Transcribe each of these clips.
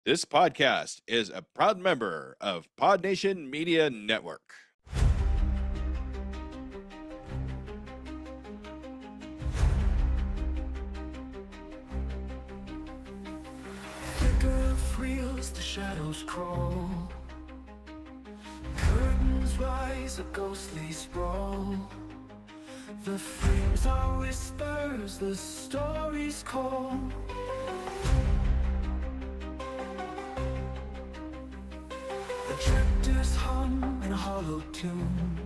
This podcast is a proud member of Pod Nation Media Network. Flicker of reels, the shadows crawl. Curtains rise, a ghostly sprawl. The frames are whispers, the stories call. The tractors hum in a hollow tune.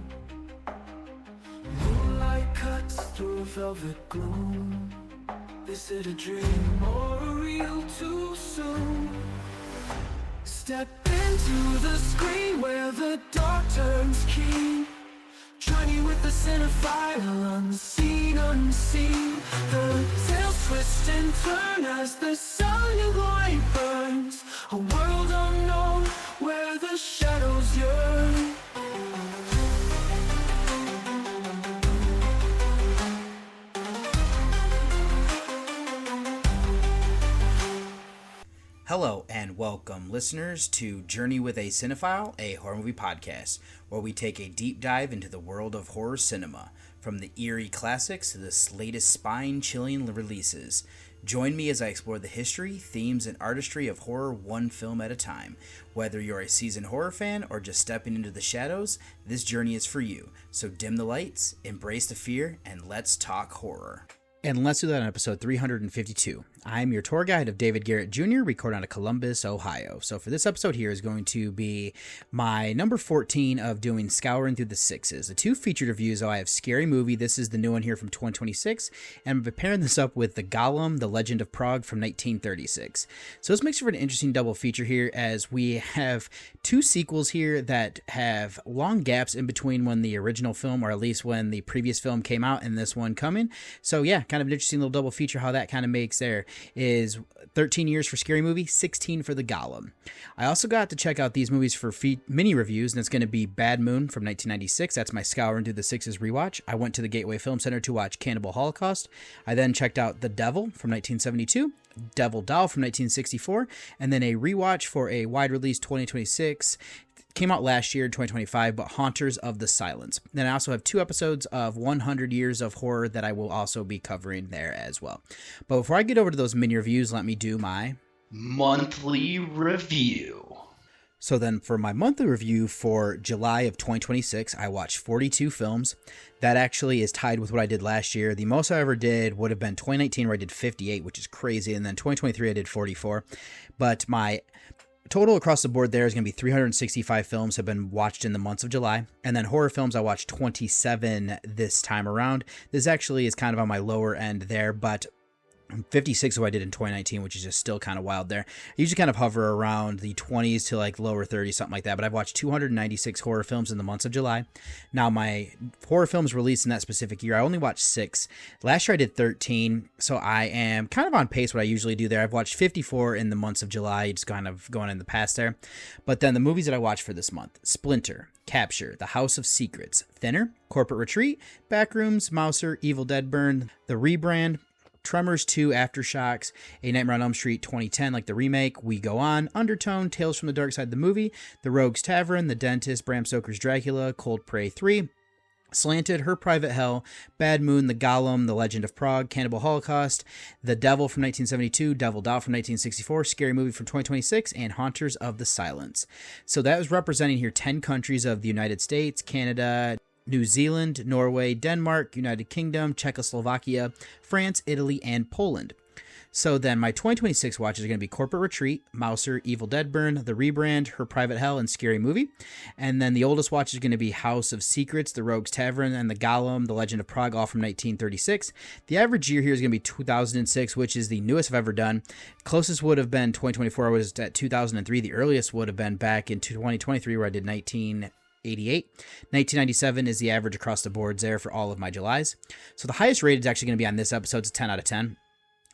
Moonlight cuts through a velvet gloom. Is it a dream or a real too soon? Step into the screen where the dark turns keen. Join you with the Cinephile, unseen, unseen. The tales twist and turn as the silent light burns. A world unknown where the shadows yearn. Hello and welcome, listeners, to Journey with a Cinephile, a horror movie podcast, where we take a deep dive into the world of horror cinema, from the eerie classics to the latest spine-chilling releases. Join me as I explore the history, themes, and artistry of horror one film at a time. Whether you're a seasoned horror fan or just stepping into the shadows, this journey is for you. So dim the lights, embrace the fear, and let's talk horror. And let's do that on episode 352. I'm your tour guide of David Garrett Jr., recording out of Columbus, Ohio. So for this episode here is going to be my number 14 of doing Scouring through the Sixes. The two featured reviews, I have Scary Movie. This is the new one here from 2026. And I'm pairing this up with the Golem, the Legend of Prague from 1936. So this makes for an interesting double feature here, as we have two sequels here that have long gaps in between when the original film, or at least when the previous film came out, and this one coming. So yeah, kind of an interesting little double feature how that kind of makes there. Is 13 years for Scary Movie, 16 for the Golem. I also got to check out these movies for mini reviews, and it's going to be Bad Moon from 1996. That's my Scouring through the Sixes rewatch. I went to the Gateway Film Center to watch Cannibal Holocaust. I then checked out The Devil from 1972, Devil Doll from 1964, and then a rewatch for a wide release 2026. Came out last year, 2025, but Haunters of the Silence. Then I also have two episodes of 100 Years of Horror that I will also be covering there as well. But before I get over to those mini reviews, let me do my monthly review. So then for my monthly review for July of 2026, I watched 42 films. That actually is tied with what I did last year. The most I ever did would have been 2019, where I did 58, which is crazy. And then 2023, I did 44. But my total across the board there is going to be 365 films have been watched in the months of July. And then horror films, I watched 27 this time around. This actually is kind of on my lower end there, but 56 what I did in 2019, which is just still kind of wild there. I usually kind of hover around the 20s to like lower 30s, something like that. But I've watched 296 horror films in the months of July. Now, my horror films released in that specific year, I only watched 6. Last year I did 13, so I am kind of on pace what I usually do there. I've watched 54 in the months of July, just kind of going in the past there. But then the movies that I watched for this month: Splinter, Capture, The House of Secrets, Thinner, Corporate Retreat, Backrooms, Mouser, Evil Dead Burn, The Rebrand, Tremors 2, Aftershocks, A Nightmare on Elm Street 2010, like the remake, We Go On, Undertone, Tales from the Dark Side, the movie, The Rogue's Tavern, The Dentist, Bram Stoker's Dracula, Cold Prey 3, Slanted, Her Private Hell, Bad Moon, The Golem, The Legend of Prague, Cannibal Holocaust, The Devil from 1972, Devil Doll from 1964, Scary Movie from 2026, and Haunters of the Silence. So that was representing here 10 countries of the United States, Canada, New Zealand, Norway, Denmark, United Kingdom, Czechoslovakia, France, Italy, and Poland. So then my 2026 watches are going to be Corporate Retreat, Mouser, Evil Dead Burn, The Rebrand, Her Private Hell, and Scary Movie. And then the oldest watch is going to be House of Secrets, The Rogue's Tavern, and The Golem, The Legend of Prague, all from 1936. The average year here is going to be 2006, which is the newest I've ever done. Closest would have been 2024, I was at 2003. The earliest would have been back in 2023, where I did 1988. 1997 is the average across the boards there for all of my Julys. So the highest rated is actually going to be on this episode. It's a 10 out of 10.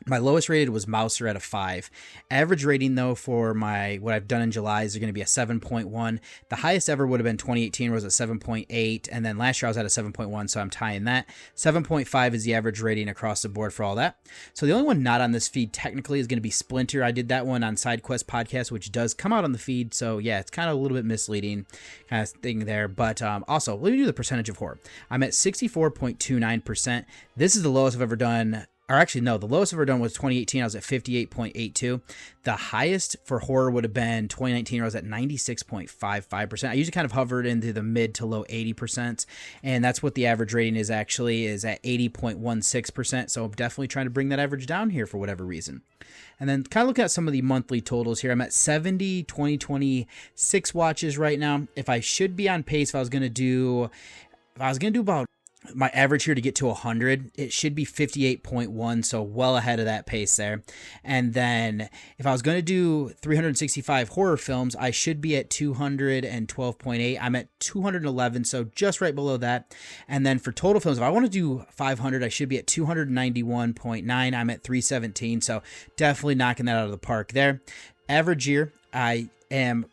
My lowest rated was Mouser at a 5. Average rating, though, for what I've done in July is going to be a 7.1. The highest ever would have been 2018, was at 7.8, and then last year I was at a 7.1, so I'm tying that. 7.5 is the average rating across the board for all that. So the only one not on this feed technically is going to be Splinter. I did that one on SideQuest Podcast, which does come out on the feed, so yeah, it's kind of a little bit misleading kind of thing there. But also, let me do the percentage of horror. I'm at 64.29%. This is the lowest I've ever done. Or actually, no, the lowest I've ever done was 2018. I was at 58.82. The highest for horror would have been 2019. I was at 96.55%. I usually kind of hovered into the mid to low 80%. And that's what the average rating is actually, is at 80.16%. So I'm definitely trying to bring that average down here for whatever reason. And then kind of look at some of the monthly totals here. I'm at 70 2026 watches right now. If I should be on pace, if I was going to do about my average here to get to 100, it should be 58.1, so well ahead of that pace there. And then if I was going to do 365 horror films, I should be at 212.8. I'm at 211, so just right below that. And then for total films, if I want to do 500, I should be at 291.9. I'm at 317, so definitely knocking that out of the park there. Average year, I am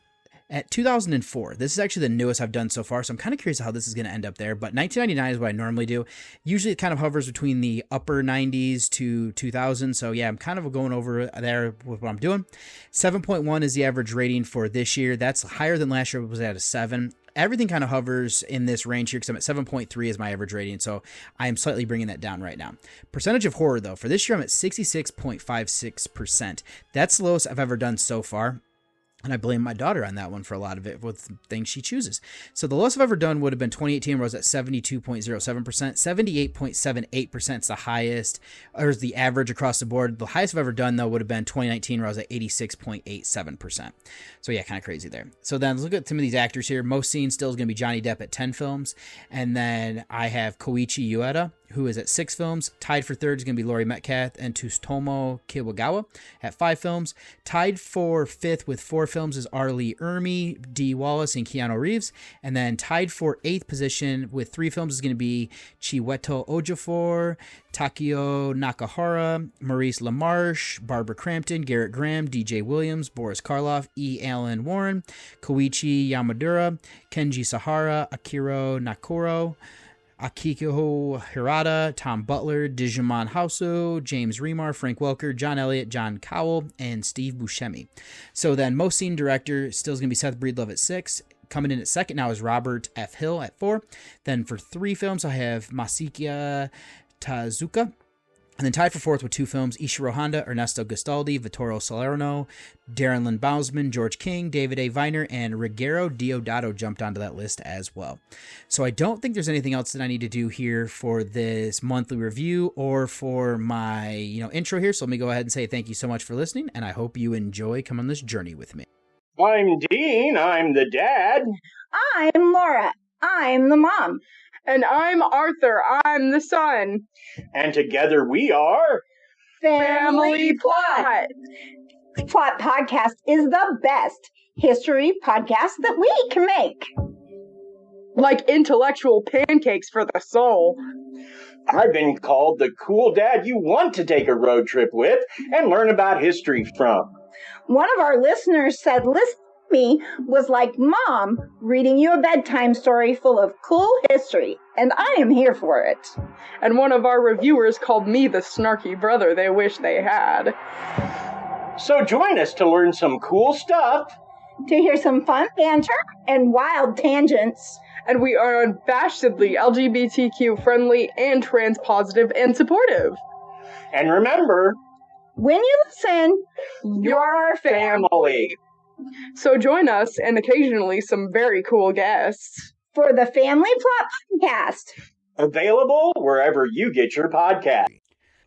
at 2004. This is actually the newest I've done so far, so I'm kind of curious how this is going to end up there. But 1999 is what I normally do. Usually it kind of hovers between the upper 90s to 2000. So yeah, I'm kind of going over there with what I'm doing. 7.1 is the average rating for this year. That's higher than last year. It was at a 7. Everything kind of hovers in this range here because I'm at 7.3 is my average rating, so I am slightly bringing that down right now. Percentage of horror, though, for this year I'm at 66.56%. That's the lowest I've ever done so far. And I blame my daughter on that one for a lot of it with things she chooses. So the lowest I've ever done would have been 2018, where I was at 72.07%. 78.78% is the highest, or is the average across the board. The highest I've ever done, though, would have been 2019, where I was at 86.87%. So yeah, kind of crazy there. So then let's look at some of these actors here. Most seen still is going to be Johnny Depp at 10 films. And then I have Koichi Ueda, who is at 6 films. Tied for third is going to be Laurie Metcalf and Tsutomu Kiwagawa at 5 films. Tied for fifth with 4 films is R. Lee Ermey, Dee Wallace, and Keanu Reeves. And then tied for 8th position with 3 films is going to be Chiwetel Ejiofor, Takeo Nakahara, Maurice LaMarche, Barbara Crampton, Garrett Graham, DJ Williams, Boris Karloff, E. Alan Warren, Koichi Yamadura, Kenji Sahara, Akira Nakoro, Akiko Hirata, Tom Butler, Digimon Houseo, James Remar, Frank Welker, John Elliott, John Cowell, and Steve Buscemi. So then most seen director still is going to be Seth Breedlove at 6. Coming in at second now is Robert F. Hill at 4. Then for 3 films, I have Masaki Tezuka. And then tied for 4th with 2 films, Ishiro Honda, Ernesto Gastaldi, Vittorio Salerno, Darren Lynn Bousman, George King, David A. Viner, and Ruggero Deodato jumped onto that list as well. So I don't think there's anything else that I need to do here for this monthly review or for my intro here. So let me go ahead and say thank you so much for listening, and I hope you enjoy coming on this journey with me. I'm Dean. I'm the dad. I'm Laura. I'm the mom. And I'm Arthur. I'm the son. And together we are Family Plot. Plot Podcast is the best history podcast that we can make. Like intellectual pancakes for the soul. I've been called the cool dad you want to take a road trip with and learn about history from. One of our listeners said, listen to me was like Mom reading you a bedtime story full of cool history, and I am here for it. And one of our reviewers called me the snarky brother they wish they had. So join us to learn some cool stuff, to hear some fun banter and wild tangents. And we are unabashedly LGBTQ friendly and trans positive and supportive. And remember, when you listen, you're our family. So join us and occasionally some very cool guests for the Family Plot Podcast. Available wherever you get your podcast.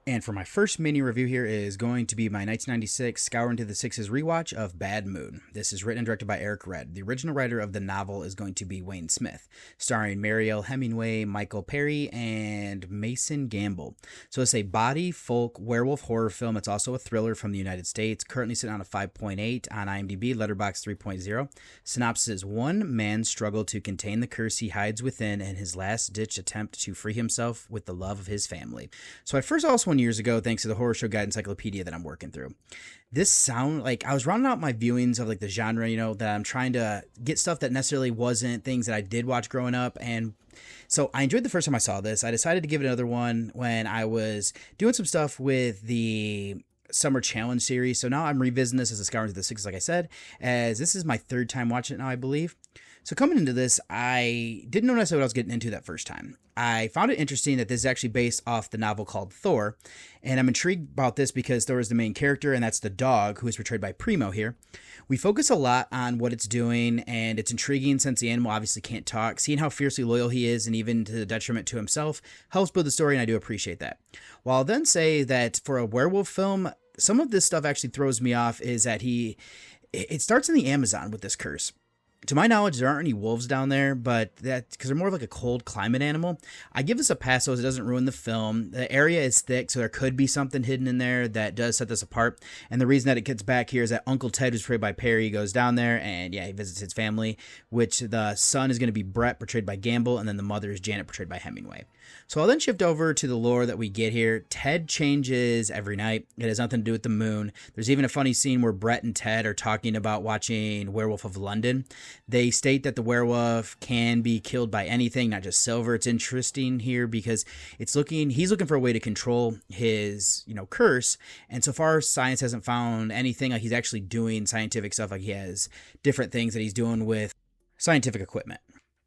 And for my first mini review here is going to be my 1996 Scouring to the Sixes rewatch of Bad Moon. This is written and directed by Eric Red. The original writer of the novel is going to be Wayne Smith, starring Mariel Hemingway, Michael Perry, and Mason Gamble. So it's a body, folk, werewolf horror film. It's also a thriller from the United States, currently sitting on a 5.8 on IMDb, Letterboxd 3.0. Synopsis is: one man struggled to contain the curse he hides within in his last-ditch attempt to free himself with the love of his family. So I first also one years ago thanks to the Horror Show Guide Encyclopedia that I'm working through. This sound, like, I was rounding out my viewings of, like, the genre, you know, that I'm trying to get stuff that necessarily wasn't things that I did watch growing up. And so I enjoyed the first time I saw this. I decided to give it another one when I was doing some stuff with the Summer Challenge series. So now I'm revisiting this as a Scouring to the Six, like I said, as this is my third time watching it now, I believe. So coming into this, I didn't know necessarily what I was getting into that first time. I found it interesting that this is actually based off the novel called Thor, and I'm intrigued about this because Thor is the main character, and that's the dog, who is portrayed by Primo here. We focus a lot on what it's doing, and it's intriguing since the animal obviously can't talk. Seeing how fiercely loyal he is, and even to the detriment to himself, helps build the story, and I do appreciate that. While I'll then say that for a werewolf film, some of this stuff actually throws me off is that it starts in the Amazon with this curse. To my knowledge, there aren't any wolves down there, but that because they're more of like a cold climate animal. I give this a pass so it doesn't ruin the film. The area is thick, so there could be something hidden in there that does set this apart. And the reason that it gets back here is that Uncle Ted, who's portrayed by Perry, goes down there and he visits his family, which the son is going to be Brett, portrayed by Gamble, and then the mother is Janet, portrayed by Hemingway. So I'll then shift over to the lore that we get here. Ted changes every night. It has nothing to do with the moon. There's even a funny scene where Brett and Ted are talking about watching Werewolf of London. They state that the werewolf can be killed by anything, not just silver. It's interesting here because he's looking for a way to control his, curse. And so far, science hasn't found anything. Like, he's actually doing scientific stuff. Like, he has different things that he's doing with scientific equipment.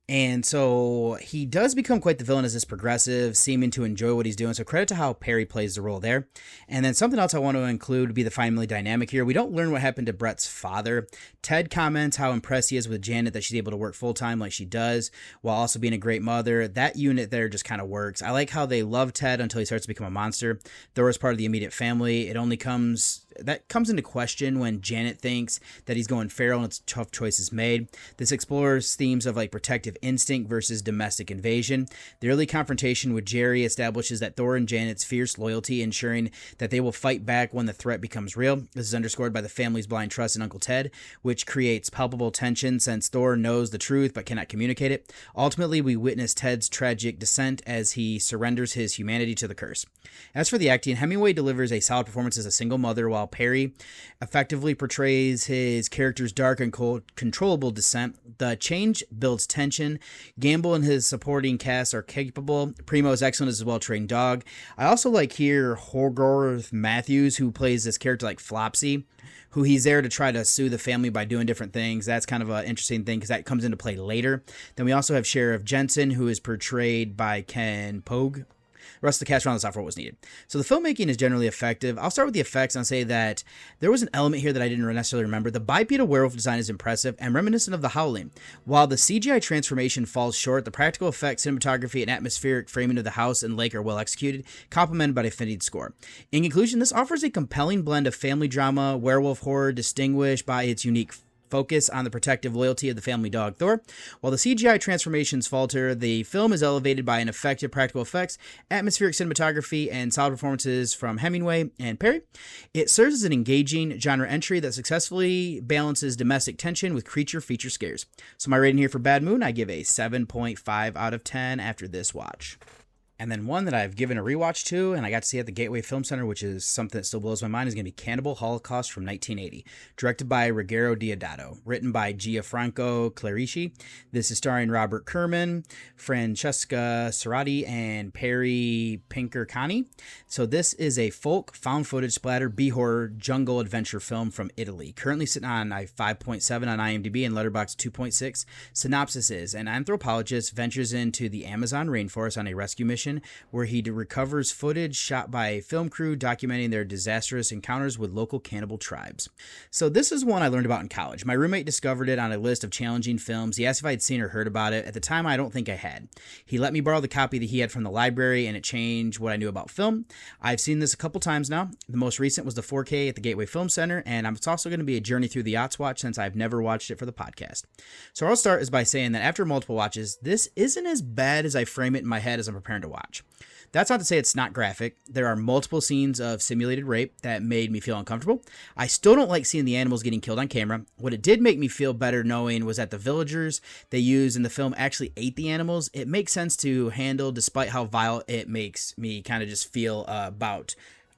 And so he does become quite the villain as this progressive, seeming to enjoy what he's doing. So credit to how Perry plays the role there. And then something else I want to include would be the family dynamic here. We don't learn what happened to Brett's father. Ted comments how impressed he is with Janet that she's able to work full-time like she does, while also being a great mother. That unit there just kind of works. I like how they love Ted until he starts to become a monster. Thor is part of the immediate family. That comes into question when Janet thinks that he's going feral and it's tough choices made. This explores themes of like protective instinct versus domestic invasion. The early confrontation with Jerry establishes that Thor and Janet's fierce loyalty, ensuring that they will fight back when the threat becomes real. This is underscored by the family's blind trust in Uncle Ted, which creates palpable tension since Thor knows the truth but cannot communicate it. Ultimately, we witness Ted's tragic descent as he surrenders his humanity to the curse. As for the acting, Hemingway delivers a solid performance as a single mother, while Perry effectively portrays his character's dark and controllable descent. The change builds tension. Gamble and his supporting cast are capable. Primo is excellent as a well-trained dog. I also like here Hogarth Matthews, who plays this character like Flopsy, who he's there to try to sue the family by doing different things. That's kind of an interesting thing because that comes into play later. Then we also have Sheriff Jensen, who is portrayed by Ken Pogue. The rest of the cast around the software was needed. So the filmmaking is generally effective. I'll start with the effects and say that there was an element here that I didn't necessarily remember. The bipedal werewolf design is impressive and reminiscent of The Howling. While the CGI transformation falls short, the practical effects, cinematography, and atmospheric framing of the house and lake are well executed, complemented by a fitting score. In conclusion, this offers a compelling blend of family drama, werewolf horror, distinguished by its unique focus on the protective loyalty of the family dog Thor. While the CGI transformations falter, the film is elevated by an effective practical effects, atmospheric cinematography, and solid performances from Hemingway and Perry. It serves as an engaging genre entry that successfully balances domestic tension with creature feature scares. So my rating here for Bad Moon, I give a 7.5 out of 10 after this watch. And then one that I've given a rewatch to, and I got to see at the Gateway Film Center, which is something that still blows my mind, is going to be Cannibal Holocaust from 1980. Directed by Ruggero Deodato. Written by Gianfranco Clerici. This is starring Robert Kerman, Francesca Cerati, and Perry Pinkercani. So this is a folk, found-footage, splatter, B-horror, jungle adventure film from Italy. Currently sitting on a 5.7 on IMDb and Letterboxd 2.6. Synopsis is, an anthropologist ventures into the Amazon rainforest on a rescue mission where he recovers footage shot by a film crew documenting their disastrous encounters with local cannibal tribes. So this is one I learned about in college. My roommate discovered it on a list of challenging films. He asked if I had seen or heard about it. At the time, I don't think I had. He let me borrow the copy that he had from the library, and it changed what I knew about film. I've seen this a couple times now. The most recent was the 4K at the Gateway Film Center, and it's also going to be a journey through the Yachts Watch since I've never watched it for the podcast. So I'll start is by saying that after multiple watches, this isn't as bad as I frame it in my head as I'm preparing to watch. That's not to say it's not graphic. There are multiple scenes of simulated rape that made me feel uncomfortable. I still don't like seeing the animals getting killed on camera. What it did make me feel better knowing was that the villagers they used in the film actually ate the animals. It makes sense to handle despite how vile it makes me kind of just feel about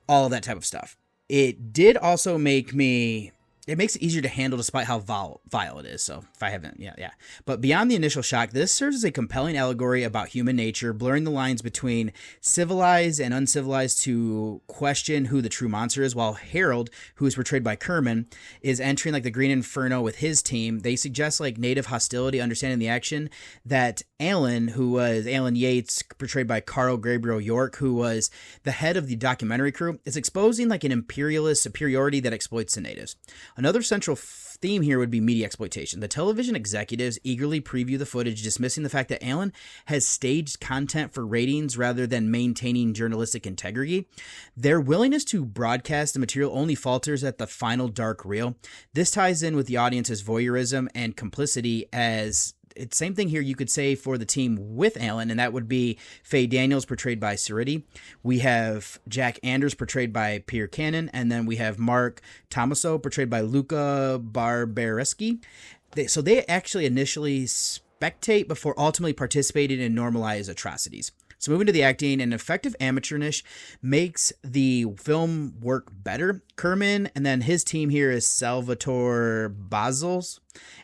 all that type of stuff. It did also make me... It makes it easier to handle despite how vile it is. So if I haven't, yeah. But beyond the initial shock, this serves as a compelling allegory about human nature, blurring the lines between civilized and uncivilized to question who the true monster is, while Harold, who is portrayed by Kerman, is entering like the Green Inferno with his team. They suggest like native hostility, understanding the action that Alan, who was Alan Yates, portrayed by Carl Gabriel York, who was the head of the documentary crew, is exposing like an imperialist superiority that exploits the natives. Another central theme here would be media exploitation. The television executives eagerly preview the footage, dismissing the fact that Alan has staged content for ratings rather than maintaining journalistic integrity. Their willingness to broadcast the material only falters at the final dark reel. This ties in with the audience's voyeurism and complicity as... It's same thing here you could say for the team with Alan, and that would be Faye Daniels, portrayed by Cerruti. We have Jack Anders, portrayed by Pierre Cannon, and then we have Mark Tomaso, portrayed by Luca Barbareschi. So they actually initially spectate before ultimately participating in normalized atrocities. So moving to the acting, an effective amateurish makes the film work better. Kerman and then his team here is Salvatore Basils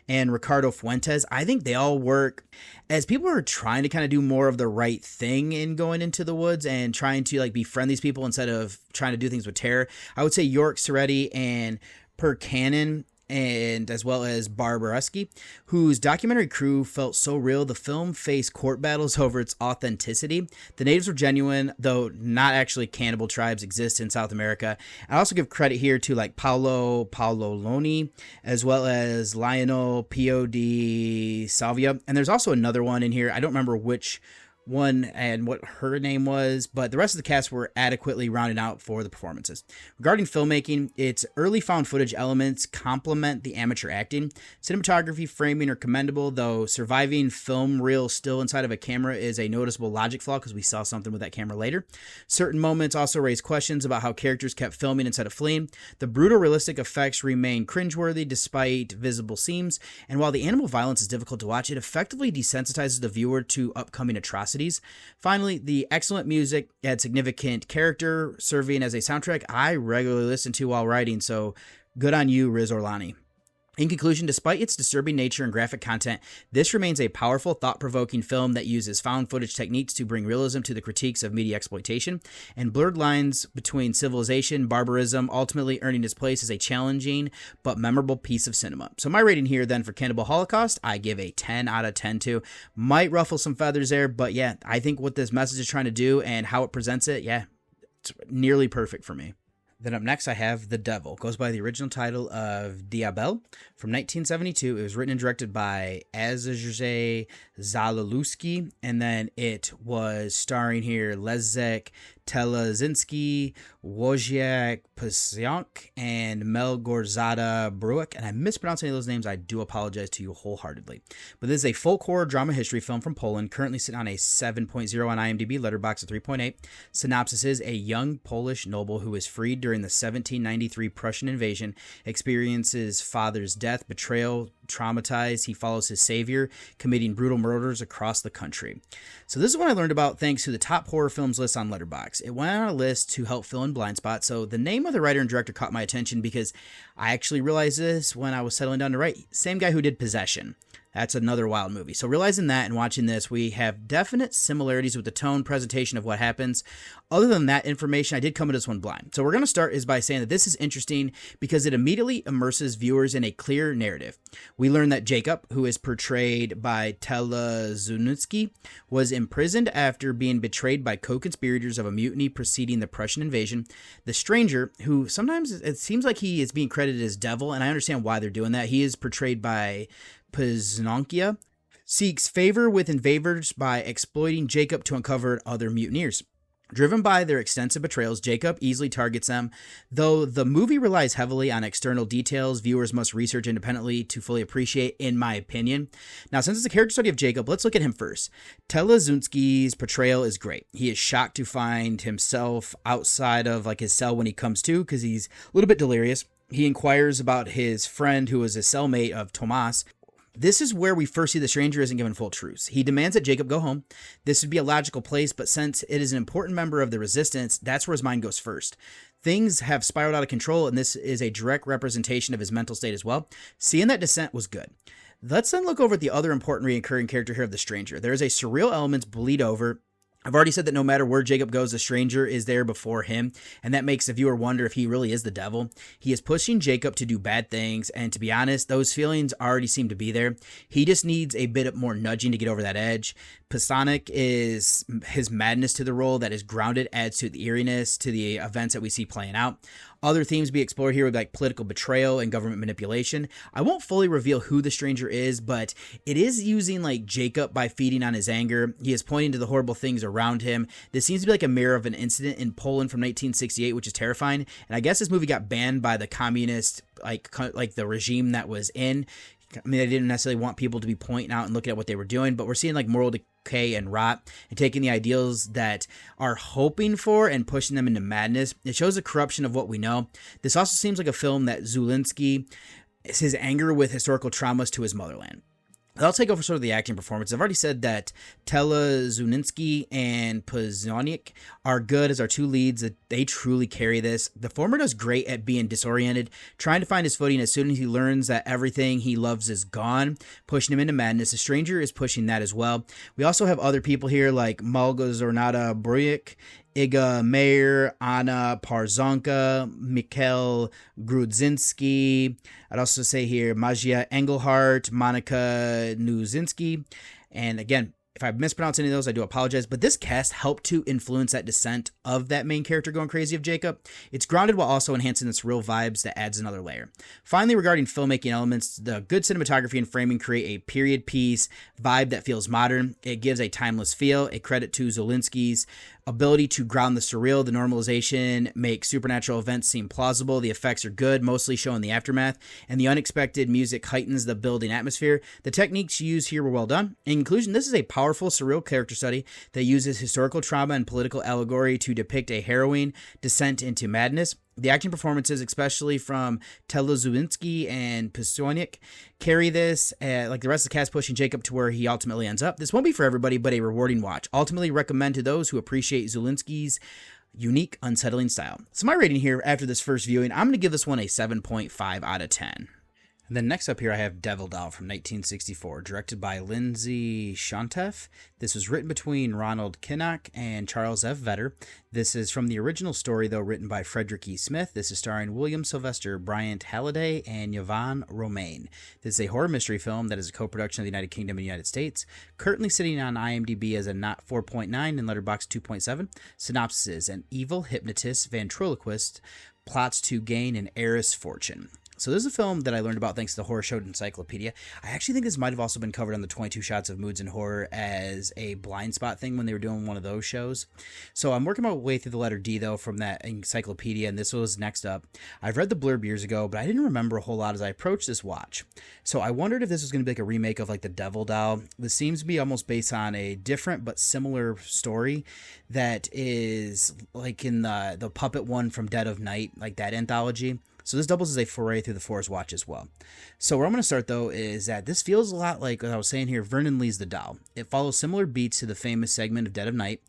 and Ricardo Fuentes. I think they all work as people are trying to kind of do more of the right thing in going into the woods and trying to like befriend these people instead of trying to do things with terror. I would say York, Cerruti, and Per Cannon, and as well as Barbareschi, whose documentary crew felt so real, the film faced court battles over its authenticity. The natives were genuine, though not actually cannibal tribes exist in South America. I also give credit here to like Paolo Loni, as well as Lionel Pio di Salvia. And there's also another one in here. I don't remember which one and what her name was, but the rest of the cast were adequately rounded out for the performances. Regarding filmmaking, its early found footage elements complement the amateur acting. Cinematography, framing are commendable, though surviving film reel still inside of a camera is a noticeable logic flaw because we saw something with that camera later. Certain moments also raise questions about how characters kept filming instead of fleeing. The brutal realistic effects remain cringeworthy despite visible seams, and while the animal violence is difficult to watch, it effectively desensitizes the viewer to upcoming atrocities. Finally, the excellent music had significant character, serving as a soundtrack I regularly listen to while writing, so good on you, Riz Orlani. In conclusion, despite its disturbing nature and graphic content, this remains a powerful, thought-provoking film that uses found footage techniques to bring realism to the critiques of media exploitation and blurred lines between civilization, barbarism, ultimately earning its place as a challenging but memorable piece of cinema. So my rating here then for Cannibal Holocaust, I give a 10 out of 10 to. Might ruffle some feathers there, but yeah, I think what this message is trying to do and how it presents it, yeah, it's nearly perfect for me. Then up next, I have The Devil. Goes by the original title of Diabel from 1972. It was written and directed by Azerze Zalaluski, and then it was starring here Leszek Telezinski, Wojciech Psiak, and Melgorzata Bruick. And I mispronounced any of those names. I do apologize to you wholeheartedly. But this is a folk horror drama history film from Poland, currently sitting on a 7.0 on IMDb, Letterboxd a 3.8. Synopsis is a young Polish noble who is freed during the 1793 Prussian invasion, experiences father's death, betrayal, traumatized. He follows his savior, committing brutal murders across the country. So this is what I learned about thanks to the top horror films list on Letterboxd. It went on a list to help fill in blind spots. So the name of the writer and director caught my attention because I actually realized this when I was settling down to write. Same guy who did Possession. That's another wild movie. So realizing that and watching this, we have definite similarities with the tone, presentation of what happens. Other than that information, I did come at this one blind. So we're going to start is by saying that this is interesting because it immediately immerses viewers in a clear narrative. We learn that Jacob, who is portrayed by Telezinski, was imprisoned after being betrayed by co-conspirators of a mutiny preceding the Prussian invasion. The stranger, who sometimes it seems like he is being credited as devil, and I understand why they're doing that. He is portrayed by Pznonkia, seeks favor with invaders by exploiting Jacob to uncover other mutineers. Driven by their extensive betrayals, Jacob easily targets them. Though the movie relies heavily on external details, viewers must research independently to fully appreciate, in my opinion. Now, since it's a character study of Jacob, let's look at him first. Telezunski's portrayal is great. He is shocked to find himself outside of like his cell when he comes to, because he's a little bit delirious. He inquires about his friend who was a cellmate of Tomas. This is where we first see the stranger isn't given full truths. He demands that Jacob go home. This would be a logical place, but since it is an important member of the resistance, that's where his mind goes first. Things have spiraled out of control, and this is a direct representation of his mental state as well. Seeing that descent was good. Let's then look over at the other important recurring character here of the stranger. There is a surreal element bleed over. I've already said that no matter where Jacob goes, the stranger is there before him, and that makes the viewer wonder if he really is the devil. He is pushing Jacob to do bad things, and to be honest, those feelings already seem to be there. He just needs a bit more nudging to get over that edge. Pasonic is his madness to the role that is grounded, adds to the eeriness to the events that we see playing out. Other themes be explored here would be like political betrayal and government manipulation. I won't fully reveal who the stranger is, but it is using like Jacob by feeding on his anger. He is pointing to the horrible things around him. This seems to be like a mirror of an incident in Poland from 1968, which is terrifying. And I guess this movie got banned by the communist, like the regime that was in. I mean, they didn't necessarily want people to be pointing out and looking at what they were doing, but we're seeing like moral decay and rot and taking the ideals that are hoping for and pushing them into madness. It shows the corruption of what we know. This also seems like a film that Zulinski is his anger with historical traumas to his motherland. I'll take over sort of the acting performance. I've already said that Tela Zuninski and Pazonic are good as our two leads. That they truly carry this. The former does great at being disoriented, trying to find his footing as soon as he learns that everything he loves is gone, pushing him into madness. The stranger is pushing that as well. We also have other people here like Malga Zornata Brujik, Iga Mayer, Anna Parzonka, Mikhail Grudzinski. I'd also say here Magia Engelhardt, Monica Nuzinski. And again, if I mispronounce any of those, I do apologize. But this cast helped to influence that descent of that main character going crazy of Jacob. It's grounded while also enhancing its real vibes that adds another layer. Finally, regarding filmmaking elements, the good cinematography and framing create a period piece vibe that feels modern. It gives a timeless feel. A credit to Zolinski's ability to ground the surreal. The normalization makes supernatural events seem plausible. The effects are good, mostly showing the aftermath, and the unexpected music heightens the building atmosphere. The techniques used here were well done. In conclusion, this is a powerful, surreal character study that uses historical trauma and political allegory to depict a harrowing descent into madness. The acting performances, especially from Telezunski and Pasonic, carry this, like the rest of the cast pushing Jacob to where he ultimately ends up. This won't be for everybody, but a rewarding watch. Ultimately recommend to those who appreciate Zulinski's unique, unsettling style. So my rating here after this first viewing, I'm going to give this one a 7.5 out of 10. And then next up here, I have Devil Doll from 1964, directed by Lindsay Shantef. This was written between Ronald Kinnock and Charles F. Vetter. This is from the original story, though, written by Frederick E. Smith. This is starring William Sylvester, Bryant Halliday, and Yvonne Romaine. This is a horror mystery film that is a co-production of the United Kingdom and United States, currently sitting on IMDb as a 4.9 and Letterboxd 2.7. Synopsis is: an evil hypnotist ventriloquist plots to gain an heiress fortune. So this is a film that I learned about thanks to the Horror Show Encyclopedia. I actually think this might have also been covered on the 22 Shots of Moods and Horror as a blind spot thing when they were doing one of those shows. So I'm working my way through the letter D, though, from that encyclopedia, and this was next up. I've read the blurb years ago, but I didn't remember a whole lot as I approached this watch. So I wondered if this was going to be like a remake of like The Devil Doll. This seems to be almost based on a different but similar story that is like in the Puppet one from Dead of Night, like that anthology. So this doubles as a foray through the Forest Watch as well. So where I'm going to start, though, is that this feels a lot like what I was saying here, Vernon Lee's The Doll. It follows similar beats to the famous segment of Dead of Night.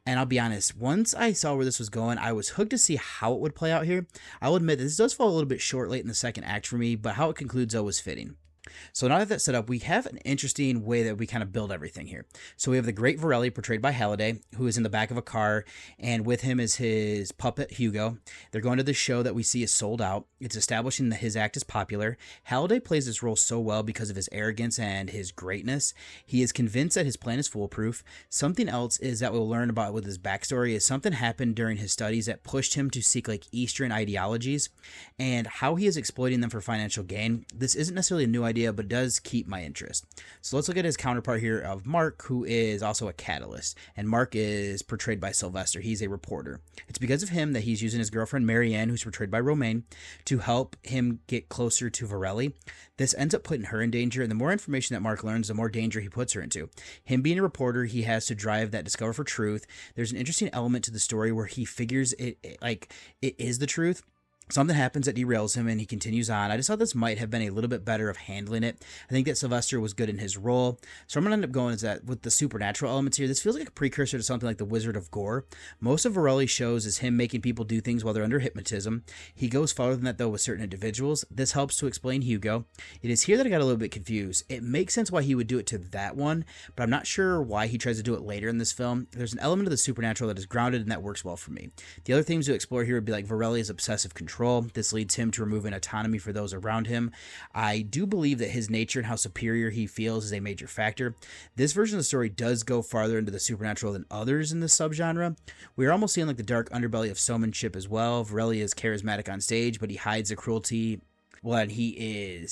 And I'll be honest, once I saw where this was going, I was hooked to see how it would play out here. I'll admit that this does fall a little bit short late in the second act for me, but how it concludes, though, was fitting. So now that that's set up, we have an interesting way that we kind of build everything here. So we have the great Varelli, portrayed by Halliday, who is in the back of a car, and with him is his puppet, Hugo. They're going to this show that we see is sold out. It's establishing that his act is popular. Halliday plays this role so well because of his arrogance and his greatness. He is convinced that his plan is foolproof. Something else is that we'll learn about with his backstory is something happened during his studies that pushed him to seek like Eastern ideologies, and how he is exploiting them for financial gain. This isn't necessarily a new idea idea, but it does keep my interest. So let's look at his counterpart here of Mark, who is also a catalyst. And Mark is portrayed by Sylvester. He's a reporter. It's because of him that he's using his girlfriend Marianne, who's portrayed by Romaine, to help him get closer to Varelli. This ends up putting her in danger, and the more information that Mark learns, the more danger he puts her into. Him being a reporter, he has to drive that discover for truth. There's an interesting element to the story where he figures it is the truth. Something happens that derails him and he continues on. I just thought this might have been a little bit better of handling it. I think that Sylvester was good in his role. So I'm going to end up going is that with the supernatural elements here, this feels like a precursor to something like The Wizard of Gore. Most of Varelli's shows is him making people do things while they're under hypnotism. He goes farther than that though with certain individuals. This helps to explain Hugo. It is here that I got a little bit confused. It makes sense why he would do it to that one, but I'm not sure why he tries to do it later in this film. There's an element of the supernatural that is grounded and that works well for me. The other themes to explore here would be like Varelli's obsessive control. This leads him to removing autonomy for those around him. I do believe that his nature and how superior he feels is a major factor. This version of the story does go farther into the supernatural than others in this subgenre. We're almost seeing like the dark underbelly of showmanship as well. Varelli is charismatic on stage, but he hides the cruelty. Well, he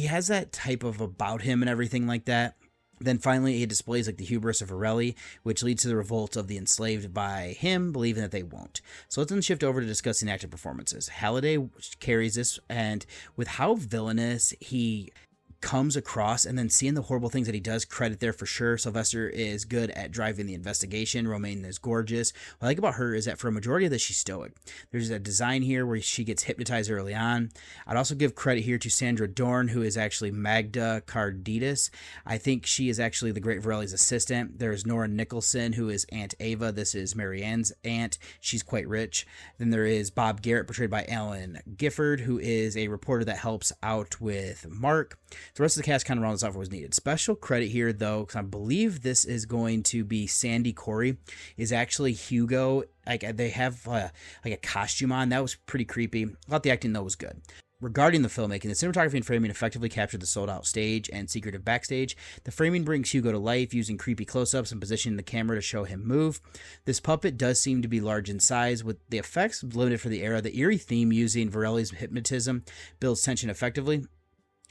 has that type of about him and everything like that. Then finally, he displays like the hubris of Varelli, which leads to the revolt of the enslaved by him, believing that they won't. So let's then shift over to discussing acting performances. Halliday carries this, and with how villainous he comes across and then seeing the horrible things that he does, credit there for sure. Sylvester is good at driving the investigation. Romaine is gorgeous. What I like about her is that for a majority of this, she's stoic. There's a design here where she gets hypnotized early on. I'd also give credit here to Sandra Dorn, who is actually Magda Carditis. I think she is actually the great Varelli's assistant. There's Nora Nicholson, who is Aunt Ava. This is Marianne's aunt. She's quite rich. Then there is Bob Garrett, portrayed by Alan Gifford, who is a reporter that helps out with Mark. The rest of the cast kind of rounds off what was needed. Special credit here, though, because I believe this is going to be Sandy Corey, is actually Hugo. Like they have like a costume on. That was pretty creepy. I thought the acting, though, was good. Regarding the filmmaking, the cinematography and framing effectively captured the sold-out stage and secretive backstage. The framing brings Hugo to life using creepy close-ups and positioning the camera to show him move. This puppet does seem to be large in size, with the effects limited for the era. The eerie theme using Varelli's hypnotism builds tension effectively,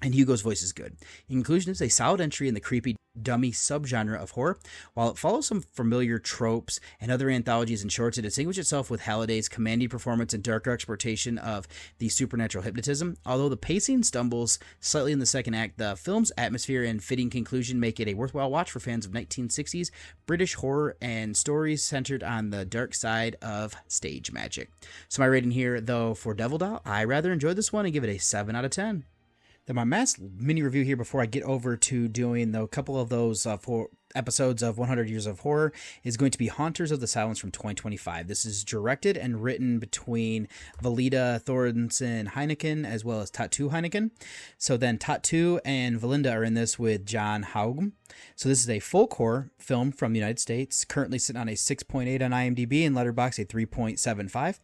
and Hugo's voice is good. In conclusion, it's a solid entry in the creepy, dummy subgenre of horror. While it follows some familiar tropes and other anthologies and shorts, it distinguishes itself with Halliday's commanding performance and darker exploitation of the supernatural hypnotism. Although the pacing stumbles slightly in the second act, the film's atmosphere and fitting conclusion make it a worthwhile watch for fans of 1960s British horror and stories centered on the dark side of stage magic. So my rating here, though, for Devil Doll, I rather enjoyed this one and give it a 7 out of 10. Then my last mini review here before I get over to doing a couple of those for episodes of 100 Years of Horror is going to be Haunters of the Silence from 2025. This is directed and written between Valida Thornton Heineken as well as Tatu Heineken. So then Tatu and Valinda are in this with John Haugum. So this is a folk horror film from the United States, currently sitting on a 6.8 on IMDb and Letterboxd a 3.75.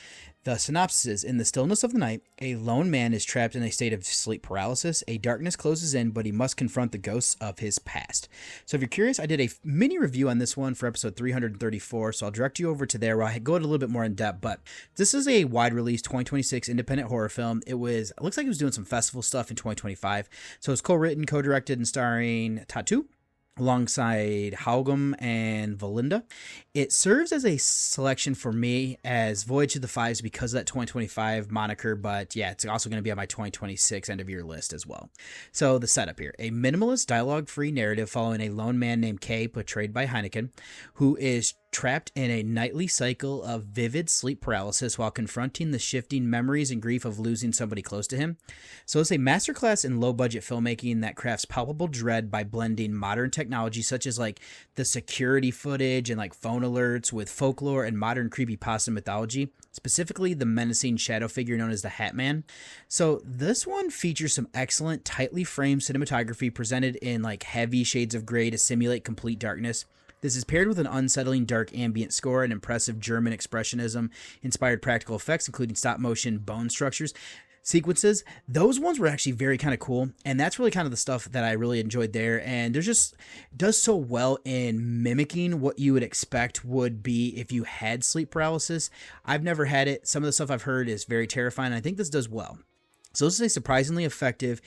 The synopsis is, in the stillness of the night, a lone man is trapped in a state of sleep paralysis. A darkness closes in, but he must confront the ghosts of his past. So if you're curious, I did a mini review on this one for episode 334, so I'll direct you over to there where I go into a little bit more in depth, but this is a wide release 2026 independent horror film. It looks like it was doing some festival stuff in 2025. So it's co-written, co-directed, and starring Tatu alongside Haugum and Valinda. It serves as a selection for me as Voyage to the Fives because of that 2025 moniker, but yeah, it's also going to be on my 2026 end of year list as well. So the setup here, a minimalist dialogue-free narrative following a lone man named Kay, portrayed by Heineken, who is trapped in a nightly cycle of vivid sleep paralysis while confronting the shifting memories and grief of losing somebody close to him. So it's a masterclass in low-budget filmmaking that crafts palpable dread by blending modern technology such as like the security footage and like phone alerts with folklore and modern creepypasta mythology, specifically the menacing shadow figure known as the Hat Man. So this one features some excellent, tightly framed cinematography presented in like heavy shades of gray to simulate complete darkness. This is paired with an unsettling dark ambient score and impressive German expressionism inspired practical effects, including stop motion bone structures sequences. Those ones were actually very kind of cool, and that's really kind of the stuff that I really enjoyed there. And there's just does so well in mimicking what you would expect would be if you had sleep paralysis. I've never had it. Some of the stuff I've heard is very terrifying. I think this does well. So this is a surprisingly effective,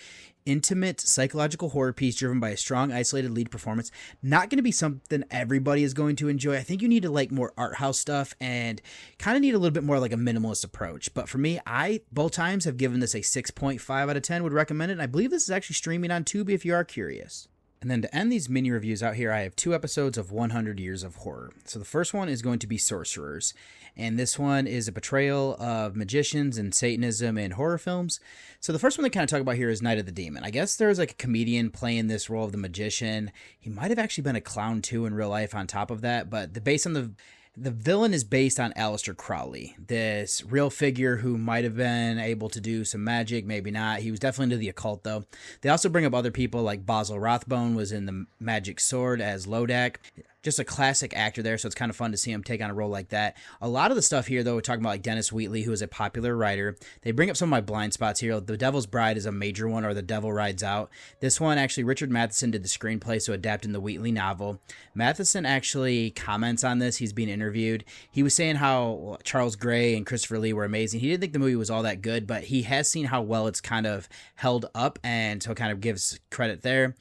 intimate psychological horror piece driven by a strong, isolated lead performance. Not going to be something everybody is going to enjoy. I think you need to like more art house stuff and kind of need a little bit more like a minimalist approach. But for me, I both times have given this a 6.5 out of 10, would recommend it. And I believe this is actually streaming on Tubi if you are curious. And then to end these mini reviews out here, I have 2 episodes of 100 Years of Horror. So the first one is going to be Sorcerers. And this one is a portrayal of magicians and Satanism in horror films. So the first one they kind of talk about here is Night of the Demon. I guess there's like a comedian playing this role of the magician. He might have actually been a clown too in real life on top of that. But the villain is based on Aleister Crowley, this real figure who might have been able to do some magic, maybe not. He was definitely into the occult, though. They also bring up other people like Basil Rathbone was in The Magic Sword as Lodak. Just a classic actor there, so it's kind of fun to see him take on a role like that. A lot of the stuff here, though, we're talking about like Dennis Wheatley, who is a popular writer. They bring up some of my blind spots here. The Devil's Bride is a major one, or The Devil Rides Out. This one, actually, Richard Matheson did the screenplay, so adapting the Wheatley novel. Matheson actually comments on this. He's being interviewed. He was saying how Charles Gray and Christopher Lee were amazing. He didn't think the movie was all that good, but he has seen how well it's kind of held up, and so kind of gives credit there.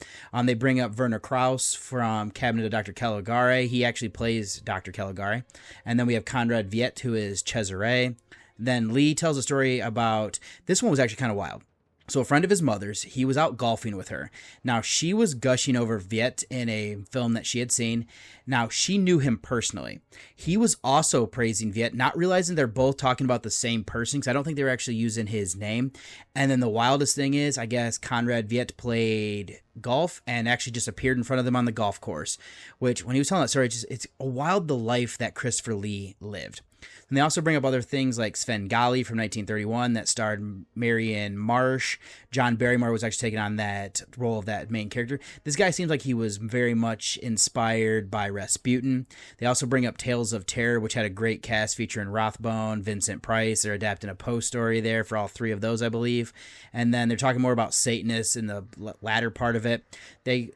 They bring up Werner Krauss from Cabinet of Dr. Caligari. He actually plays Dr. Caligari. And then we have Conrad Viet, who is Cesare. Then Lee tells a story about, this one was actually kind of wild. So a friend of his mother's, he was out golfing with her. Now, she was gushing over Viet in a film that she had seen. Now, she knew him personally. He was also praising Viet, not realizing they're both talking about the same person, because I don't think they were actually using his name. And then the wildest thing is, I guess Conrad Viet played golf and actually just appeared in front of them on the golf course, which when he was telling that story, it's a wild the life that Christopher Lee lived. And they also bring up other things like Sven Gali from 1931 that starred Marion Marsh. John Barrymore was actually taking on that role of that main character. This guy seems like he was very much inspired by Rasputin. They also bring up Tales of Terror, which had a great cast featuring Rothbone, Vincent Price. They're adapting a Poe story there for all 3 of those, I believe. And then they're talking more about Satanists in the latter part of it.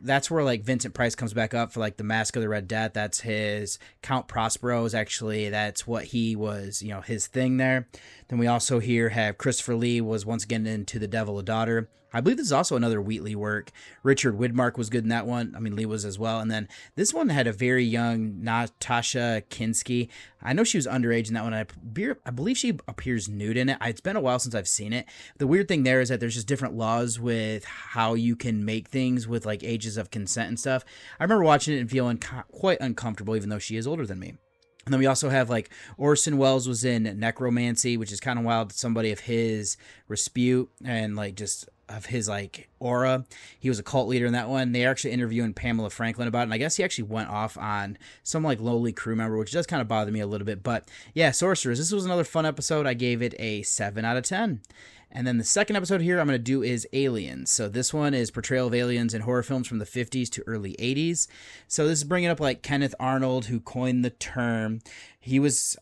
That's where like Vincent Price comes back up for like the Mask of the Red Death. That's his Count Prospero is actually, that's what he was, his thing there. Then we also here have Christopher Lee was once again into The Devil a Daughter. I believe this is also another Wheatley work. Richard Widmark was good in that one. I mean, Lee was as well. And then this one had a very young Natasha Kinski. I know she was underage in that one. I believe she appears nude in it. It's been a while since I've seen it. The weird thing there is that there's just different laws with how you can make things with like ages of consent and stuff. I remember watching it and feeling quite uncomfortable, even though she is older than me. And then we also have like Orson Welles was in Necromancy, which is kind of wild. Somebody of his repute and like just of his like aura. He was a cult leader in that one. They are actually interviewing Pamela Franklin about it. And I guess he actually went off on some like lowly crew member, which does kind of bother me a little bit. But yeah, Sorcerers. This was another fun episode. I gave it a 7 out of 10. And then the second episode here I'm going to do is Aliens. So this one is portrayal of aliens in horror films from the 50s to early 80s. So this is bringing up like Kenneth Arnold, who coined the term. He was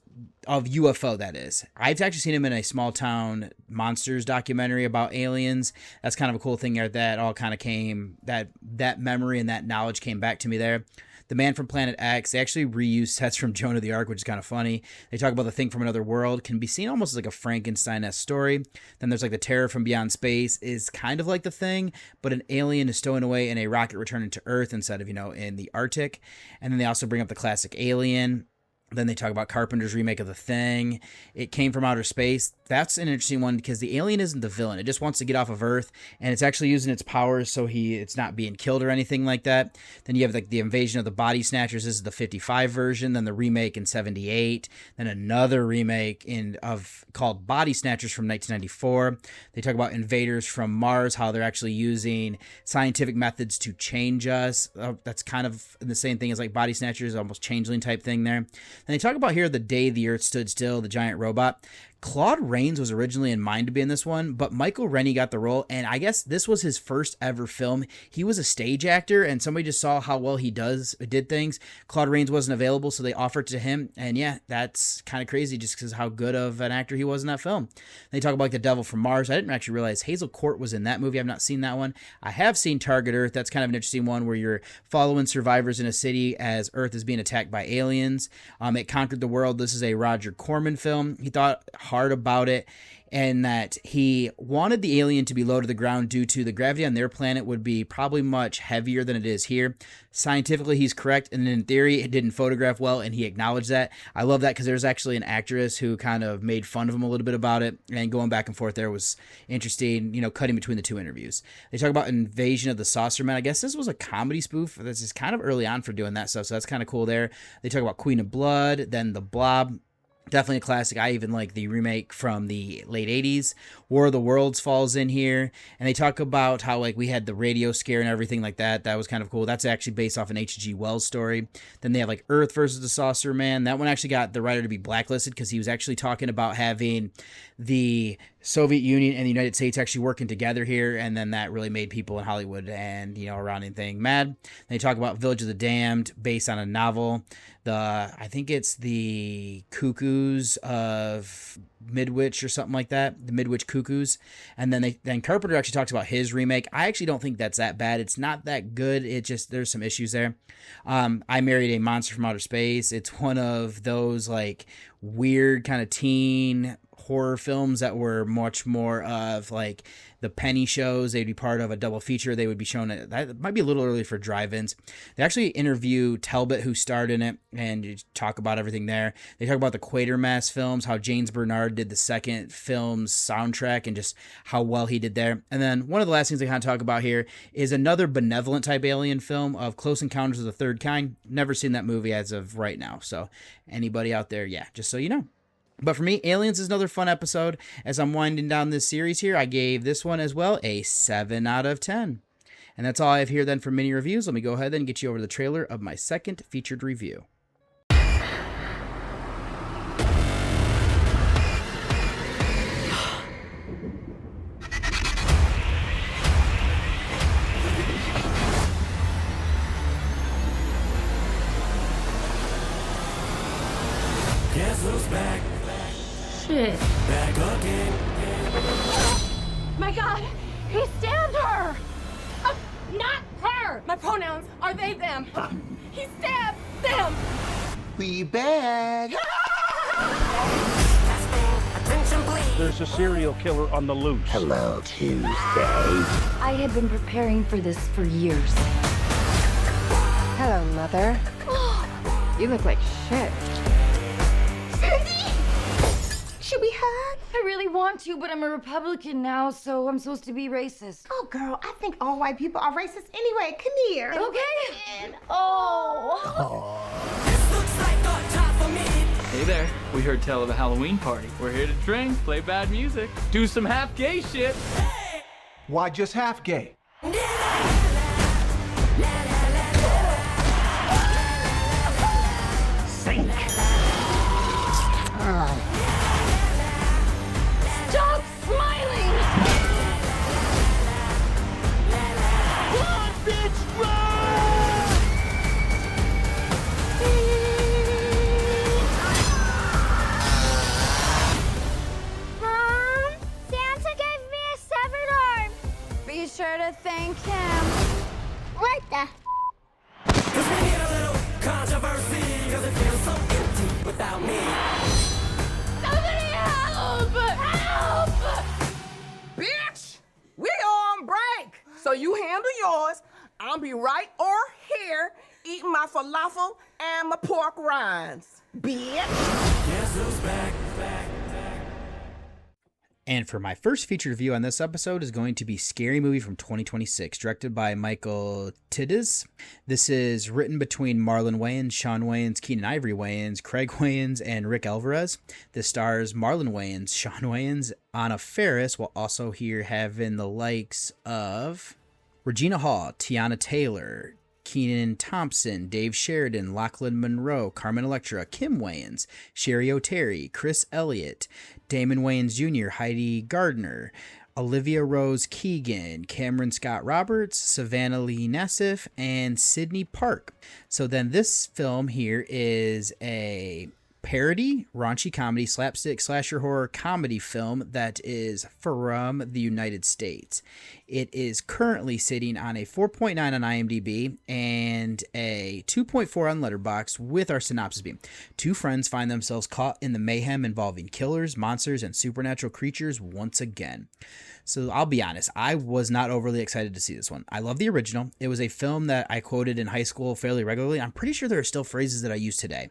of UFO, that is. I've actually seen him in a Small Town Monsters documentary about aliens. That's kind of a cool thing there. That all kind of came, that memory and that knowledge came back to me there. The Man from Planet X, they actually reuse sets from Joan of the Arc, which is kind of funny. They talk about the Thing from Another World, can be seen almost as like a Frankenstein-esque story. Then there's like the Terror from Beyond Space is kind of like the Thing, but an alien is stowing away in a rocket returning to Earth instead of, in the Arctic. And then they also bring up the classic Alien. Then they talk about Carpenter's remake of The Thing. It came from outer space. That's an interesting one because the alien isn't the villain. It just wants to get off of Earth, and it's actually using its powers so it's not being killed or anything like that. Then you have like the Invasion of the Body Snatchers. This is the 55 version. Then the remake in 78. Then another remake called Body Snatchers from 1994. They talk about invaders from Mars, how they're actually using scientific methods to change us. That's kind of the same thing as like Body Snatchers, almost changeling type thing there. And they talk about here the day the Earth stood still, the giant robot. Claude Rains was originally in mind to be in this one, but Michael Rennie got the role, and I guess this was his first ever film. He was a stage actor, and somebody just saw how well he did things. Claude Rains wasn't available, so they offered to him, and yeah, that's kind of crazy just because how good of an actor he was in that film. They talk about like The Devil from Mars. I didn't actually realize Hazel Court was in that movie. I've not seen that one. I have seen Target Earth. That's kind of an interesting one where you're following survivors in a city as Earth is being attacked by aliens. It Conquered the World. This is a Roger Corman film. He thought hard about it, and that he wanted the alien to be low to the ground due to the gravity on their planet would be probably much heavier than it is here. Scientifically, he's correct, and in theory, it didn't photograph well, and he acknowledged that. I love that because there's actually an actress who kind of made fun of him a little bit about it, and going back and forth there was interesting, cutting between the two interviews. They talk about Invasion of the Saucermen. I guess this was a comedy spoof. This is kind of early on for doing that stuff, so that's kind of cool there. They talk about Queen of Blood, then The Blob. Definitely a classic. I even like the remake from the late 80s. War of the Worlds falls in here. And they talk about how we had the radio scare and everything like that. That was kind of cool. That's actually based off an H.G. Wells story. Then they have Earth versus the Saucer Man. That one actually got the writer to be blacklisted because he was actually talking about having the Soviet Union and the United States actually working together here. And then that really made people in Hollywood and, around anything mad. They talk about Village of the Damned based on a novel. I think it's the Cuckoos of Midwich or something like that, the Midwich Cuckoos. And then Carpenter actually talks about his remake. I actually don't think that's that bad. It's not that good. It just, there's some issues there. I Married a Monster from Outer Space. It's one of those weird kind of teen horror films that were much more of the penny shows. They'd be part of a double feature. They would be shown that might be a little early for drive-ins. They actually interview Talbot, who starred in it, and talk about everything there. They talk about the Quatermass films, how James Bernard did the second film's soundtrack and just how well he did there. And then one of the last things they kind of talk about here is another benevolent type alien film of Close Encounters of the Third Kind. Never seen that movie as of right now. So anybody out there, yeah, just so you know. But for me, Aliens is another fun episode. As I'm winding down this series here, I gave this one as well a 7 out of 10. And that's all I have here then for mini reviews. Let me go ahead and get you over to the trailer of my second featured review. Guess who's back? Shit. Back again. My God, he stabbed her! Not her! My pronouns are they, them. He stabbed them! We back. Attention, please. There's a serial killer on the loose. Hello, Tuesday. I had been preparing for this for years. Hello, Mother. You look like shit. Should we hug? I really want to, but I'm a Republican now, so I'm supposed to be racist. Oh, girl, I think all white people are racist anyway. Come here. Okay. Oh. This looks like a job for me. Hey there, we heard tell of a Halloween party. We're here to drink, play bad music, do some half gay shit. Why just half gay? Sink. Stop smiling! Run, bitch, run! Mom, Santa gave me a severed arm. Be sure to thank him. What the? Cause we need a little controversy. Cause it feels so empty without me. Somebody help! Help! Bitch, we on break. So you handle yours. I'll be right over here eating my falafel and my pork rinds. Bitch. Guess who's back? And for my first featured review on this episode is going to be Scary Movie from 2026, directed by Michael Tiddes. This is written between Marlon Wayans, Sean Wayans, Keenan Ivory Wayans, Craig Wayans, and Rick Alvarez. This stars Marlon Wayans, Sean Wayans, Anna Faris, while also here having the likes of Regina Hall, Tiana Taylor, Keenan Thompson, Dave Sheridan, Lachlan Monroe, Carmen Electra, Kim Wayans, Sherry O'Terry, Chris Elliott, Damon Wayans Jr., Heidi Gardner, Olivia Rose Keegan, Cameron Scott Roberts, Savannah Lee Nassif, and Sydney Park. So then this film here is a parody, raunchy comedy, slapstick, slasher horror comedy film that is from the United States. It is currently sitting on a 4.9 on IMDb and a 2.4 on Letterboxd, with our synopsis being: two friends find themselves caught in the mayhem involving killers, monsters, and supernatural creatures once again. So I'll be honest, I was not overly excited to see this one. I love the original. It was a film that I quoted in high school fairly regularly. I'm pretty sure there are still phrases that I use today.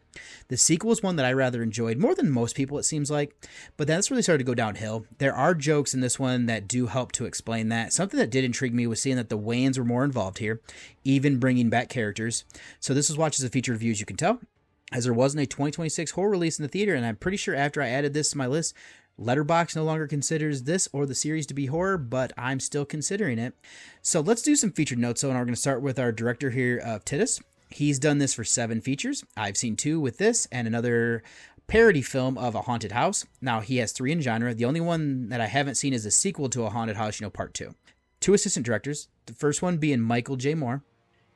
The sequel is one that I rather enjoyed more than most people, it seems like, but that's really started to go downhill. There are jokes in this one that do help to explain that. Something that did intrigue me was seeing that the Wayans were more involved here, even bringing back characters. So this was watched as a featured review, as you can tell, as there wasn't a 2026 horror release in the theater, and I'm pretty sure after I added this to my list, Letterboxd no longer considers this or the series to be horror, but I'm still considering it. So let's do some featured notes, and we're going to start with our director here of Titus. He's done this for 7 features. I've seen 2 with this and another parody film of a haunted house. Now, he has 3 in genre. The only one that I haven't seen is a sequel to a haunted house, part 2. 2 assistant directors, the first one being Michael J. Moore.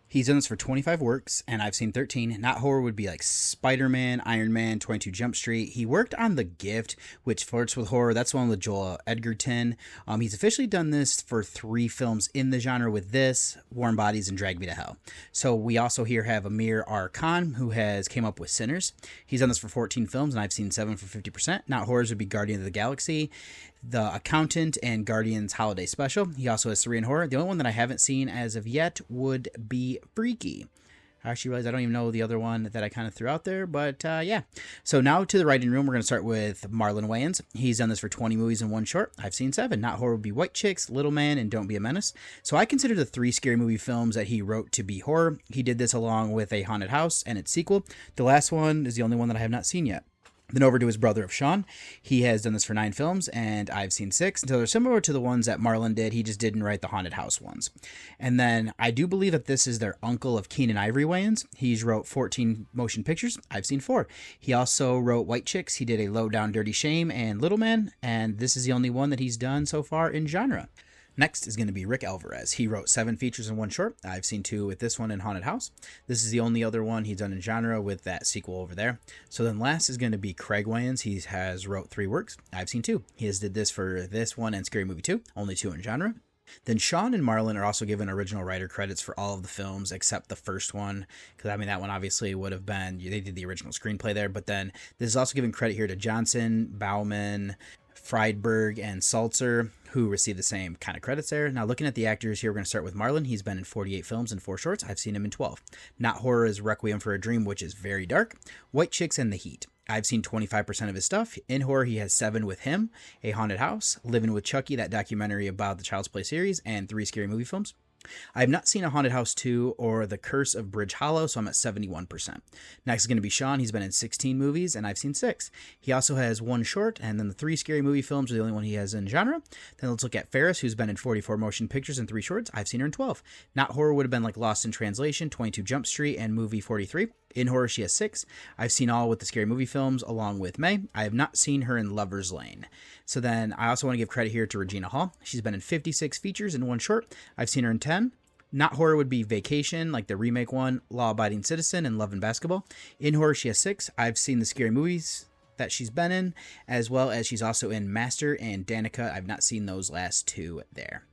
He's done this for 25 works, and I've seen 13. Not horror would be like Spider-Man, Iron Man, 22 Jump Street. He worked on The Gift, which flirts with horror. That's the one with Joel Edgerton. He's officially done this for 3 films in the genre with this, Warm Bodies, and Drag Me to Hell. So we also here have Amir R. Khan, who has came up with Sinners. He's done this for 14 films, and I've seen 7 for 50%. Not horrors would be Guardian of the Galaxy, The Accountant, and Guardians Holiday Special. He also has 3 in horror. The only one that I haven't seen as of yet would be Freaky. I actually realized I don't even know the other one that I kind of threw out there, but yeah. So now to the writing room, we're going to start with Marlon Wayans. He's done this for 20 movies and 1 short. I've seen 7. Not horror would be White Chicks, Little Man, and Don't Be a Menace. So I consider the 3 scary movie films that he wrote to be horror. He did this along with A Haunted House and its sequel. The last one is the only one that I have not seen yet. Then over to his brother of Sean. He has done this for 9 films, and I've seen 6. So they're similar to the ones that Marlon did. He just didn't write the haunted house ones. And then I do believe that this is their uncle of Keenan Ivory Wayans. He's wrote 14 motion pictures. I've seen 4. He also wrote White Chicks. He did A Low Down Dirty Shame and Little Man, and this is the only one that he's done so far in genre. Next is going to be Rick Alvarez. He wrote 7 features and 1 short. I've seen 2 with this one in Haunted House. This is the only other one he's done in genre with that sequel over there. So then last is going to be Craig Wayans. He has wrote 3 works. I've seen 2. He has did this for this one and Scary Movie 2. Only 2 in genre. Then Sean and Marlon are also given original writer credits for all of the films except the first one, because I mean that one obviously would have been, they did the original screenplay there, but then this is also giving credit here to Johnson, Bauman, Friedberg, and Salzer, who received the same kind of credits there. Now, looking at the actors here, we're going to start with Marlon. He's been in 48 films and 4 shorts. I've seen him in 12. Not horror is Requiem for a Dream, which is very dark. White Chicks and The Heat. I've seen 25% of his stuff. In horror, he has 7 with him, A Haunted House, Living with Chucky, that documentary about the Child's Play series, and 3 scary movie films. I have not seen A Haunted House 2 or The Curse of Bridge Hollow, so I'm at 71%. Next is going to be Sean. He's been in 16 movies, and I've seen 6. He also has 1 short, and then the 3 scary movie films are the only one he has in genre. Then let's look at Ferris, who's been in 44 motion pictures and 3 shorts. I've seen her in 12. Not horror would have been like Lost in Translation, 22 Jump Street, and Movie 43. In horror, she has 6. I've seen all with the scary movie films, along with May. I have not seen her in Lover's Lane. So then I also want to give credit here to Regina Hall. She's been in 56 features and 1 short. I've seen her in 10. Not horror would be Vacation, like the remake one, Law Abiding Citizen, and Love and Basketball. In horror, she has 6. I've seen the scary movies that she's been in, as well as she's also in Master and Danica. I've not seen those last 2 there.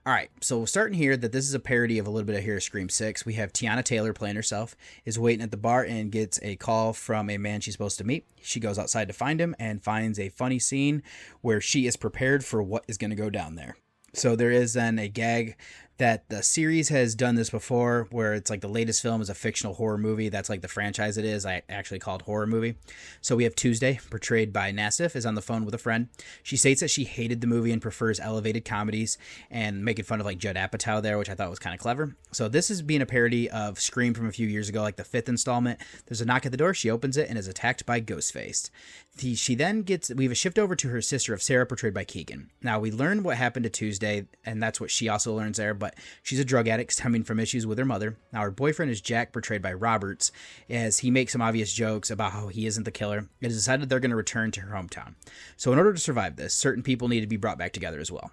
All right, so we're starting here that this is a parody of a little bit of here Scream 6. We have Tiana Taylor playing herself, is waiting at the bar and gets a call from a man she's supposed to meet. She goes outside to find him and finds a funny scene where she is prepared for what is going to go down there. So there is then a gag that the series has done this before, where it's like the latest film is a fictional horror movie. That's like the franchise it is. I actually called horror movie. So we have Tuesday, portrayed by Nassif, is on the phone with a friend. She states that she hated the movie and prefers elevated comedies, and making fun of like Judd Apatow there, which I thought was kind of clever. So this is being a parody of Scream from a few years ago, like the 5th installment. There's a knock at the door. She opens it and is attacked by Ghostface. She then we have a shift over to her sister of Sarah, portrayed by Keegan. Now we learn what happened to Tuesday, and that's what she also learns there, but she's a drug addict stemming from issues with her mother. Now her boyfriend is Jack, portrayed by Roberts, as he makes some obvious jokes about how he isn't the killer. It is decided they're going to return to her hometown. So in order to survive this, certain people need to be brought back together as well.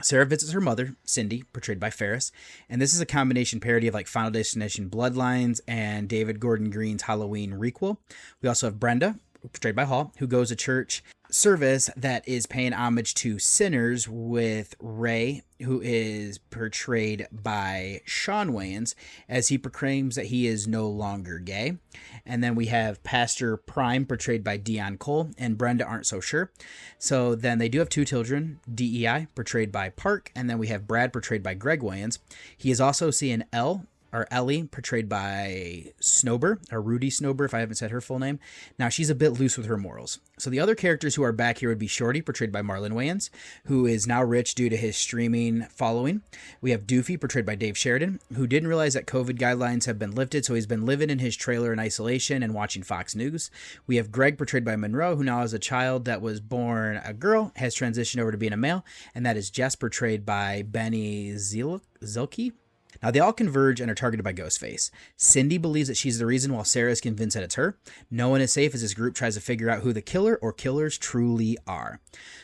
Sarah visits her mother, Cindy, portrayed by Ferris, and this is a combination parody of like Final Destination Bloodlines and David Gordon Green's Halloween requel. We also have Brenda, portrayed by Hall, who goes to church service that is paying homage to sinners, with Ray, who is portrayed by Sean Wayans, as he proclaims that he is no longer gay. And then we have Pastor Prime, portrayed by Dion Cole, and Brenda aren't so sure. So then they do have two children, DEI, portrayed by Park, and then we have Brad, portrayed by Greg Wayans. He is also seeing Ellie, portrayed by Snober, or Rudy Snober, if I haven't said her full name. Now, she's a bit loose with her morals. So the other characters who are back here would be Shorty, portrayed by Marlon Wayans, who is now rich due to his streaming following. We have Doofy, portrayed by Dave Sheridan, who didn't realize that COVID guidelines have been lifted, so he's been living in his trailer in isolation and watching Fox News. We have Greg, portrayed by Monroe, who now has a child that was born a girl, has transitioned over to being a male, and that is Jess, portrayed by Benny Zilke. Now, they all converge and are targeted by Ghostface. Cindy believes that she's the reason, while Sarah is convinced that it's her. No one is safe as this group tries to figure out who the killer or killers truly are.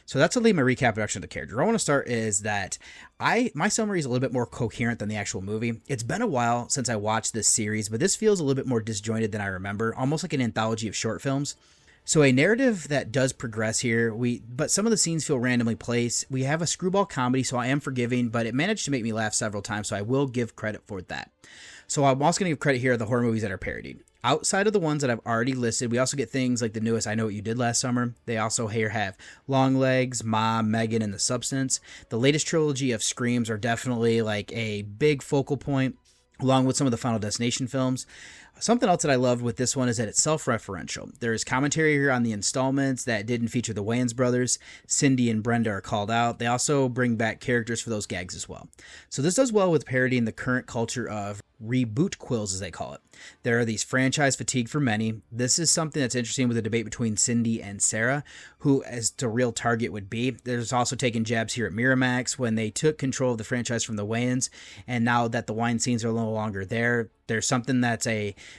So that's my recap introduction of the character. Where I want to start is that my summary is a little bit more coherent than the actual movie. It's been a while since I watched this series, but this feels a little bit more disjointed than I remember, almost like an anthology of short films. So a narrative that does progress here, but some of the scenes feel randomly placed. We have a screwball comedy, so I am forgiving, but it managed to make me laugh several times, so I will give credit for that. So I'm also going to give credit here to the horror movies that are parodied. Outside of the ones that I've already listed, we also get things like the newest I Know What You Did Last Summer. They also here have Longlegs, Mom, Megan, and The Substance. The latest trilogy of Screams are definitely like a big focal point, along with some of the Final Destination films. Something else that I loved with this one is that it's self-referential. There is commentary here on the installments that didn't feature the Wayans brothers. Cindy and Brenda are called out. They also bring back characters for those gags as well. So this does well with parodying the current culture of reboot quills, as they call it. There are these franchise fatigue for many. This is something that's interesting with the debate between Cindy and Sarah, who as the real target would be. There's also taking jabs here at Miramax when they took control of the franchise from the Wayans, and now that the Weinsteins are no longer there, there's something that's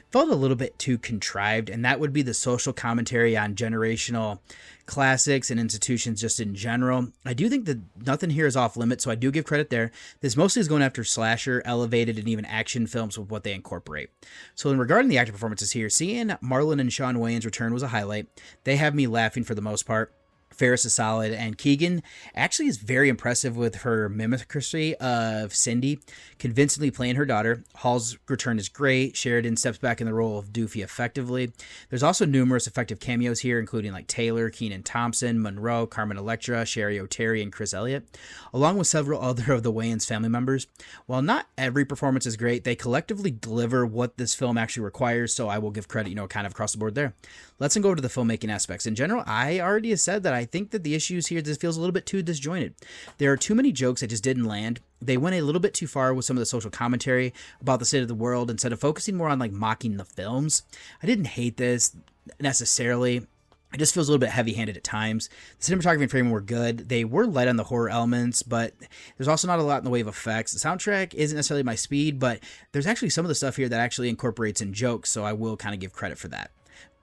felt a little bit too contrived, and that would be the social commentary on generational classics and institutions just in general. I do think that nothing here is off limits, so I do give credit there. This mostly is going after slasher, elevated, and even action films with what they incorporate. So in regarding the actor performances here, seeing Marlon and Sean Wayans return was a highlight. They have me laughing for the most part. Ferris is solid, and Keegan actually is very impressive with her mimicry of Cindy, convincingly playing her daughter. Hall's return is great. Sheridan steps back in the role of Doofy effectively. There's also numerous effective cameos here, including like Taylor, Kenan Thompson, Monroe, Carmen Electra, Sherry O'Terry, and Chris Elliott, along with several other of the Wayans family members. While not every performance is great, they collectively deliver what this film actually requires, so I will give credit, kind of across the board there. Let's go over to the filmmaking aspects. In general, I already said that I think that the issues here, this feels a little bit too disjointed. There are too many jokes that just didn't land. They went a little bit too far with some of the social commentary about the state of the world instead of focusing more on mocking the films. I didn't hate this necessarily. It just feels a little bit heavy-handed at times. The cinematography and framing were good. They were light on the horror elements, but there's also not a lot in the way of effects. The soundtrack isn't necessarily my speed, but there's actually some of the stuff here that actually incorporates in jokes, so I will kind of give credit for that.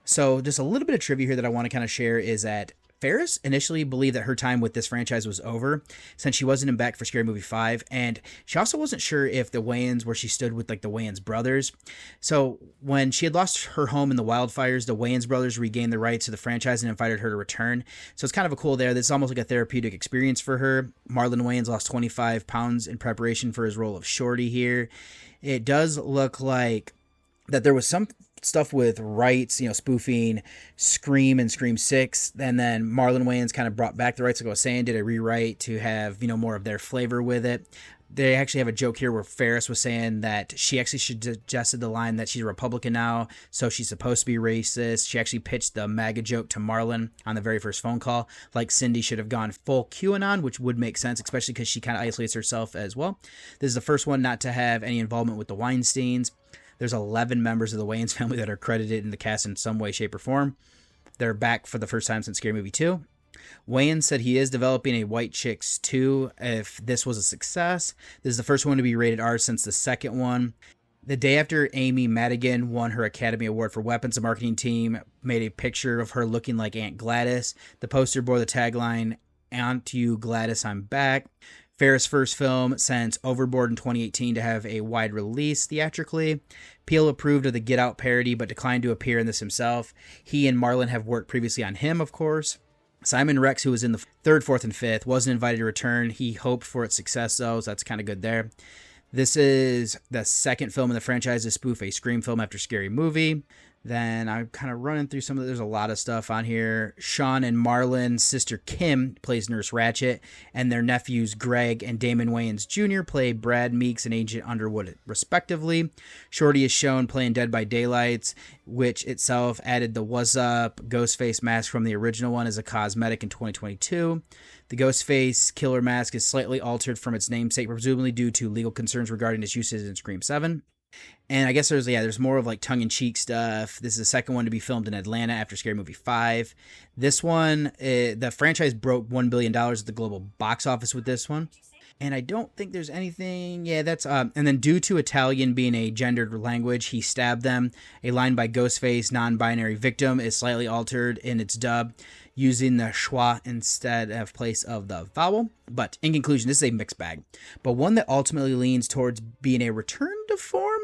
So just a little bit of trivia here that I want to kind of share is that Ferris initially believed that her time with this franchise was over since she wasn't in back for Scary Movie 5, and she also wasn't sure if the Wayans, where she stood with the Wayans brothers. So when she had lost her home in the wildfires, the Wayans brothers regained the rights to the franchise and invited her to return. So it's kind of a cool there. This is almost like a therapeutic experience for her. Marlon Wayans lost 25 pounds in preparation for his role of Shorty here. It does look like that there was some stuff with rights, spoofing Scream and Scream 6, and then Marlon Wayans kind of brought back the rights, like I was saying, did a rewrite to have, more of their flavor with it. They actually have a joke here where Ferris was saying that she actually suggested the line that she's a Republican now, so she's supposed to be racist. She actually pitched the MAGA joke to Marlon on the very first phone call, like Cindy should have gone full QAnon, which would make sense, especially because she kind of isolates herself as well. This is the first one not to have any involvement with the Weinsteins. There's 11 members of the Wayans family that are credited in the cast in some way, shape, or form. They're back for the first time since Scary Movie 2. Wayans said he is developing a White Chicks 2 if this was a success. This is the first one to be rated R since the second one. The day after Amy Madigan won her Academy Award for Weapons, the marketing team made a picture of her looking like Aunt Gladys. The poster bore the tagline, "Aunt you Gladys, I'm back." Ferris' first film since Overboard in 2018 to have a wide release theatrically. Peele approved of the Get Out parody but declined to appear in this himself. He and Marlon have worked previously on him, of course. Simon Rex, who was in the third, fourth, and fifth, wasn't invited to return. He hoped for its success, though, so that's kind of good there. This is the second film in the franchise to spoof a Scream film after Scary Movie. Then I'm kind of running through some of there's a lot of stuff on here. Sean and Marlon's sister Kim plays Nurse Ratched, and their nephews Greg and Damon Wayans Jr. play Brad Meeks and Agent Underwood, respectively. Shorty is shown playing Dead by Daylight, which itself added the What's Up Ghostface mask from the original one as a cosmetic in 2022. The Ghostface killer mask is slightly altered from its namesake, presumably due to legal concerns regarding its usage in Scream 7. And I guess there's more of like tongue-in-cheek stuff. This is the second one to be filmed in Atlanta after Scary Movie 5. This one, the franchise broke $1 billion at the global box office with this one. And I don't think there's anything, and then due to Italian being a gendered language, he stabbed them. A line by Ghostface, non-binary victim, is slightly altered in its dub, using the schwa instead of place of the vowel. But in conclusion, this is a mixed bag, but one that ultimately leans towards being a return to form.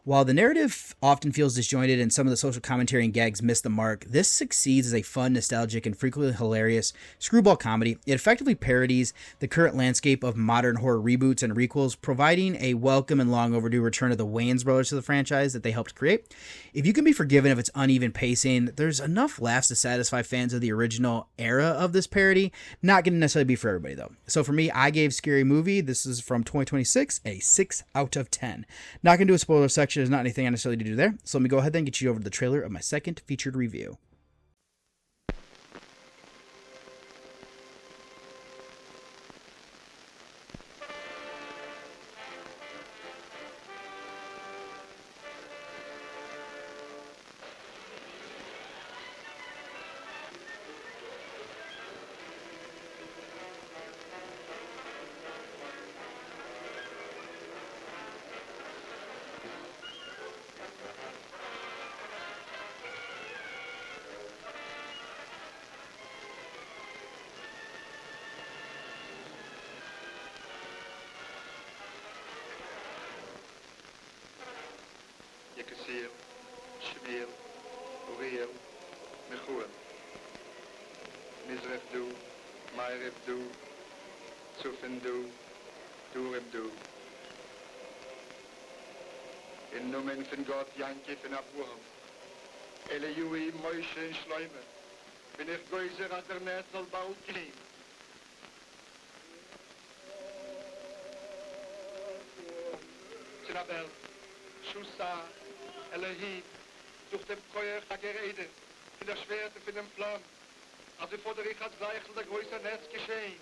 While the narrative often feels disjointed and some of the social commentary and gags miss the mark, this succeeds as a fun, nostalgic, and frequently hilarious screwball comedy. It effectively parodies the current landscape of modern horror reboots and requels, providing a welcome and long overdue return of the Wayans brothers to the franchise that they helped create. If you can be forgiven of its uneven pacing, there's enough laughs to satisfy fans of the original era of this parody. Not going to necessarily be for everybody, though. So for me, I gave Scary Movie, this is from 2026, a 6 out of 10. Not going to do a spoiler section. There's not anything I necessarily to do there. So let me go ahead and get you over to the trailer of my second featured review. Yekasir, Shemir, Uriel, Mechuel, Mizref du, Ma'erev du, Zufen du, Durem du. In Nomen von Gott, Yankee von Abraham, Ele Yui, Moishe und Schleume, bin ich Geuser an der Netz soll bald gehen. Zinabel, Schussa, Elohim, durch den Feuer der Gerede, in der Schwerte von dem Flamm, also vor der Richard Zeichel der größere Netz geschehen.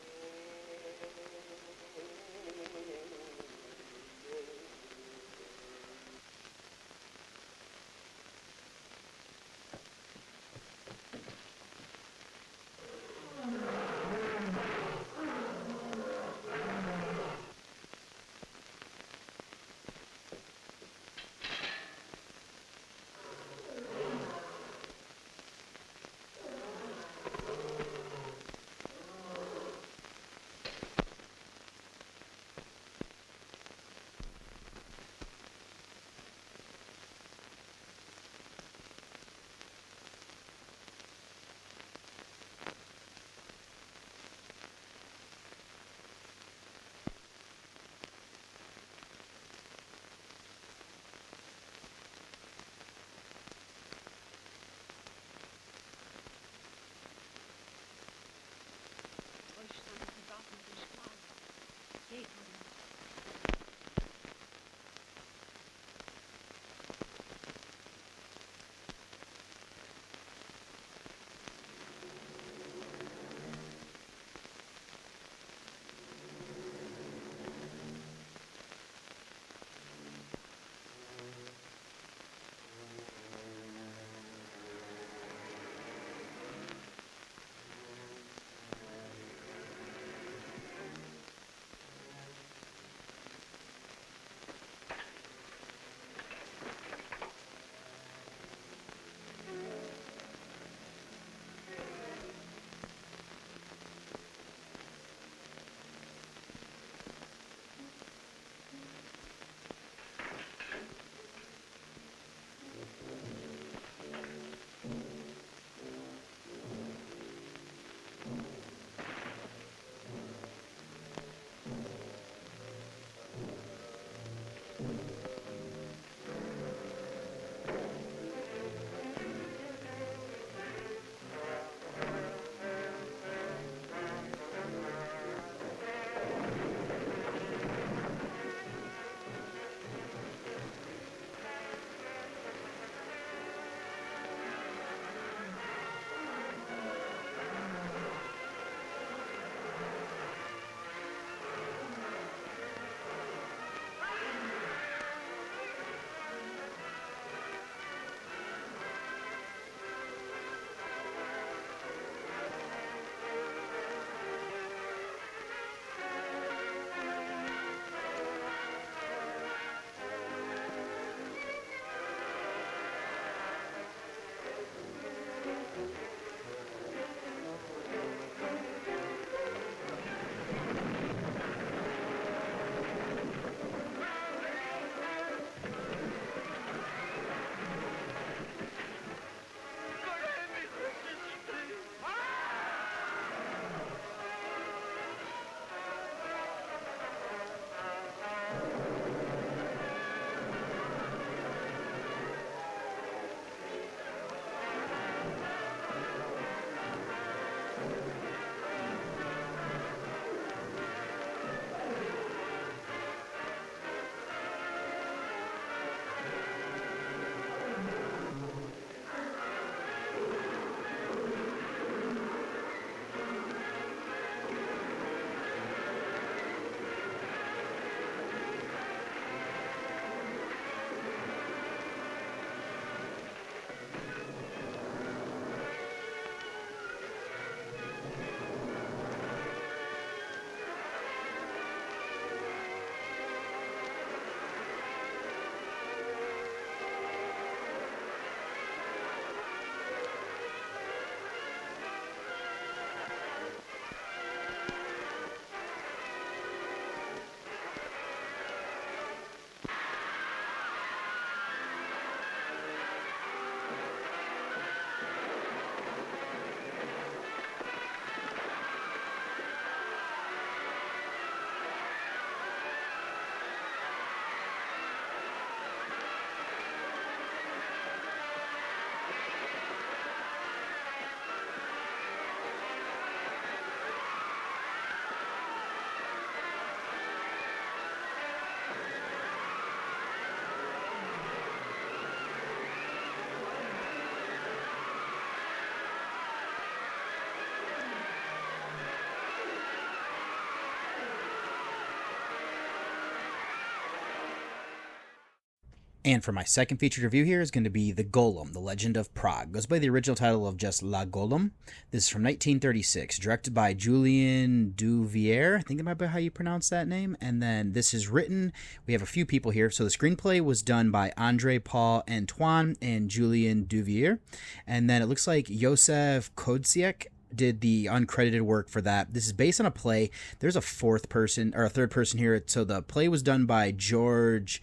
And for my second featured review here is going to be The Golem, The Legend of Prague. Goes by the original title of just La Golem. This is from 1936, directed by Julien Duvier. I think that might be how you pronounce that name. And then this is written, we have a few people here. So the screenplay was done by André Paul Antoine and Julien Duvier. And then it looks like Josef Kodziak did the uncredited work for that. This is based on a play. There's a third person here. So the play was done by George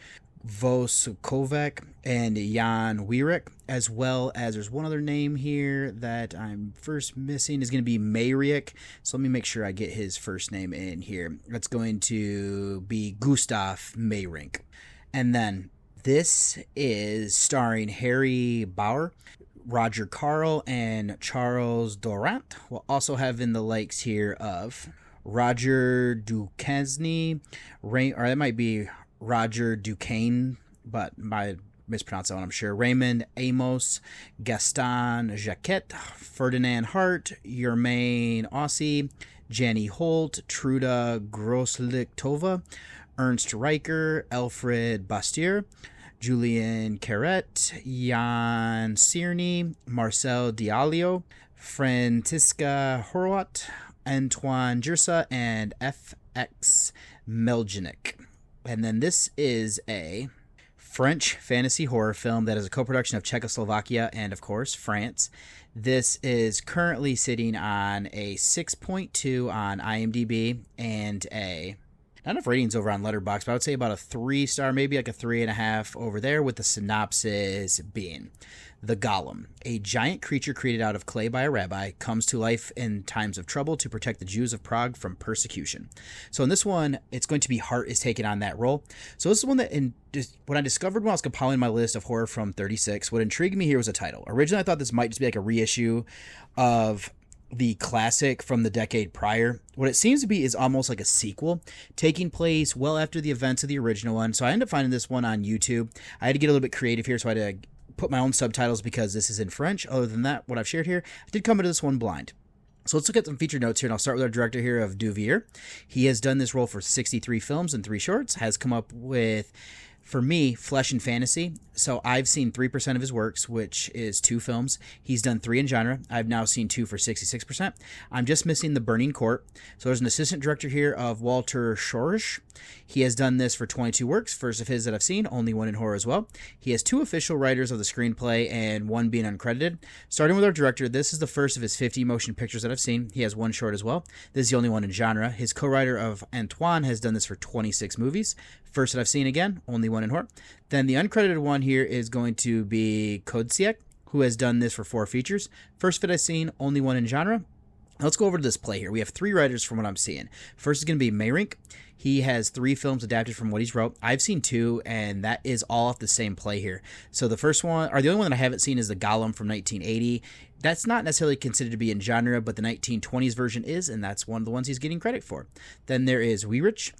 Voskovac and Jan Wierek, as well as there's one other name here that I'm first missing, is going to be Mayrick. So let me make sure I get his first name in here. That's going to be Gustav Mayrink. And then this is starring Harry Bauer, Roger Carl, and Charles Dorant. We'll also have in the likes here of Roger Duquesne, or that might be Roger Duquesne, but I mispronounced that one, I'm sure. Raymond Amos, Gaston Jacquet, Ferdinand Hart, Yermaine Aussie, Janny Holt, Truda Grosliktova, Ernst Riker, Alfred Bastier, Julian Carret, Jan Cierney, Marcel Diallo, Francisca Horwat, Antoine Jirsa, and FX Meljanik. And then this is a French fantasy horror film that is a co-production of Czechoslovakia and, of course, France. This is currently sitting on a 6.2 on IMDb and not enough ratings over on Letterboxd, but I would say about a 3-star, maybe like a 3.5 over there, with the synopsis being: The Golem, a giant creature created out of clay by a rabbi, comes to life in times of trouble to protect the Jews of Prague from persecution. So in this one, it's going to be Hart is taking on that role. So this is one that, when I discovered when I was compiling my list of horror from 36, what intrigued me here was a title. Originally, I thought this might just be like a reissue of the classic from the decade prior. What it seems to be is almost like a sequel, taking place well after the events of the original one. So I ended up finding this one on YouTube. I had to get a little bit creative here, so I had to put my own subtitles because this is in French. Other than that, what I've shared here, I did come into this one blind. So let's look at some featured notes here, and I'll start with our director here of Duvier. He has done this role for 63 films and 3 shorts, has come up with, for me, Flesh and Fantasy. So I've seen 3% of his works, which is 2 films. He's done 3 in genre. I've now seen 2 for 66%. I'm just missing The Burning Court. So there's an assistant director here of Walter Schorisch. He has done this for 22 works, first of his that I've seen, only 1 in horror as well. He has 2 official writers of the screenplay and 1 being uncredited. Starting with our director, this is the first of his 50 motion pictures that I've seen. He has 1 short as well. This is the only one in genre. His co-writer of Antoine has done this for 26 movies. First that I've seen, again, only 1 in horror. Then the uncredited one here is going to be Kodziak, who has done this for 4 features. First fit I've seen, only 1 in genre. Let's go over to this play here. We have 3 writers from what I'm seeing. First is going to be Mayrink. He has 3 films adapted from what he's wrote. I've seen 2, and that is all off the same play here. So the first one, or the only one that I haven't seen, is The Golem from 1980. That's not necessarily considered to be in genre, but the 1920s version is, and that's one of the ones he's getting credit for. Then there is Wierek.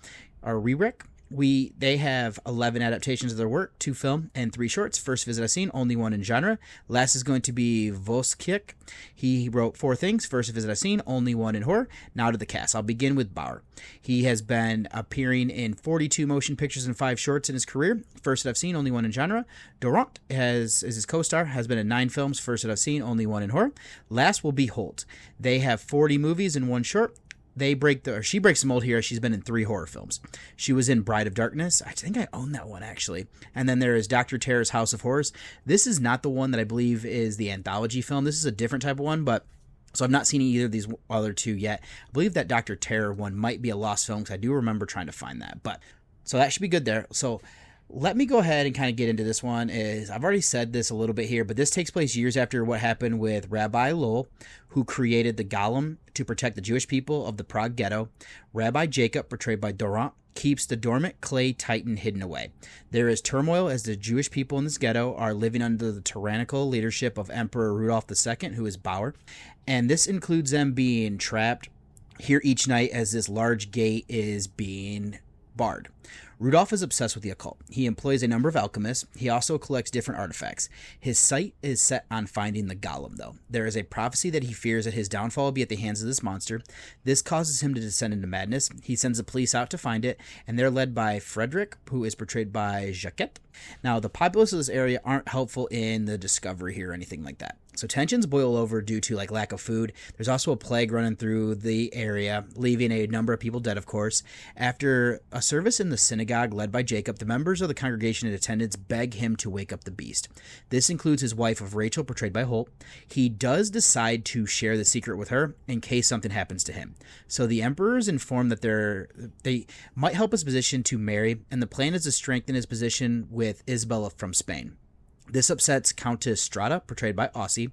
They have 11 adaptations of their work, 2 film and 3 shorts. First visit I've seen, only 1 in genre. Last is going to be Voskiek. He wrote 4 things. First visit I've seen, only 1 in horror. Now to the cast. I'll begin with Bauer. He has been appearing in 42 motion pictures and 5 shorts in his career. First that I've seen, only 1 in genre. Dorant is his co-star, has been in 9 films. First that I've seen, only 1 in horror. Last will be Holt. They have 40 movies and 1 short. She breaks the mold here. She's been in 3 horror films. She was in Bride of Darkness. I think I own that one, actually. And then there is Dr. Terror's House of Horrors. This is not the one that I believe is the anthology film. This is a different type of one, but so I've not seen either of these other 2 yet. I believe that Dr. Terror one might be a lost film because I do remember trying to find that. But so that should be good there. So let me go ahead and kind of get into this one. I've already said this a little bit here, but this takes place years after what happened with Rabbi Lowell, who created the Golem to protect the Jewish people of the Prague ghetto. Rabbi Jacob, portrayed by Dorant, keeps the dormant clay titan hidden away. There is turmoil as the Jewish people in this ghetto are living under the tyrannical leadership of Emperor Rudolph II, who is Bauer. And this includes them being trapped here each night as this large gate is being barred. Rudolph is obsessed with the occult. He employs a number of alchemists. He also collects different artifacts. His sight is set on finding the Golem, though. There is a prophecy that he fears that his downfall will be at the hands of this monster. This causes him to descend into madness. He sends the police out to find it, and they're led by Frederick, who is portrayed by Jacquet. Now, the populace of this area aren't helpful in the discovery here or anything like that. So tensions boil over due to like lack of food. There's also a plague running through the area, leaving a number of people dead, of course. After a service in the synagogue led by Jacob, the members of the congregation in attendance beg him to wake up the beast. This includes his wife of Rachel, portrayed by Holt. He does decide to share the secret with her in case something happens to him. So the emperor is informed that they might help his position to marry, and the plan is to strengthen his position with Isabella from Spain. This upsets Countess Strata, portrayed by Aussie,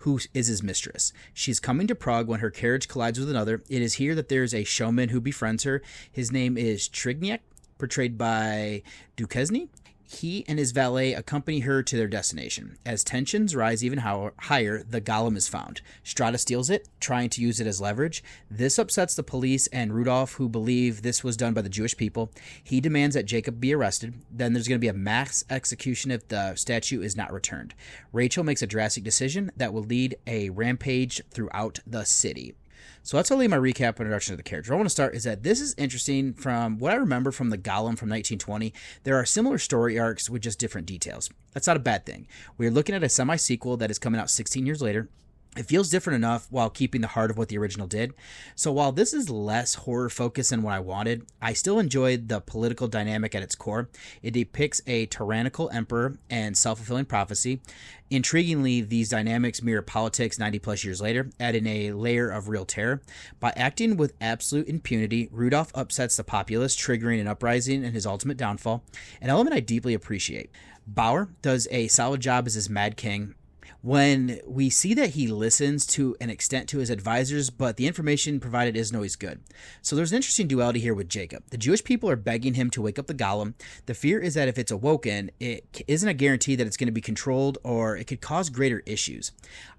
who is his mistress. She's coming to Prague when her carriage collides with another. It is here that there's a showman who befriends her. His name is Trignac, portrayed by Duquesne. He and his valet accompany her to their destination. As tensions rise even higher, the Golem is found. Strata steals it, trying to use it as leverage. This upsets the police and Rudolph, who believe this was done by the Jewish people. He demands that Jacob be arrested. Then there's going to be a mass execution if the statue is not returned. Rachel makes a drastic decision that will lead a rampage throughout the city. So that's all my recap and introduction to the character. What I want to start is that this is interesting from what I remember from the Golem from 1920. There are similar story arcs with just different details. That's not a bad thing. We're looking at a semi-sequel that is coming out 16 years later. It feels different enough while keeping the heart of what the original did. So while this is less horror focused than what I wanted, I still enjoyed the political dynamic at its core. It depicts a tyrannical emperor and self-fulfilling prophecy. Intriguingly, these dynamics mirror politics 90 plus years later, adding a layer of real terror. By acting with absolute impunity, Rudolph upsets the populace, triggering an uprising and his ultimate downfall, an element I deeply appreciate. Bauer does a solid job as his Mad King, when we see that he listens to an extent to his advisors, but the information provided isn't always good. So there's an interesting duality here with Jacob. The Jewish people are begging him to wake up the Golem. The fear is that if it's awoken, it isn't a guarantee that it's going to be controlled, or it could cause greater issues.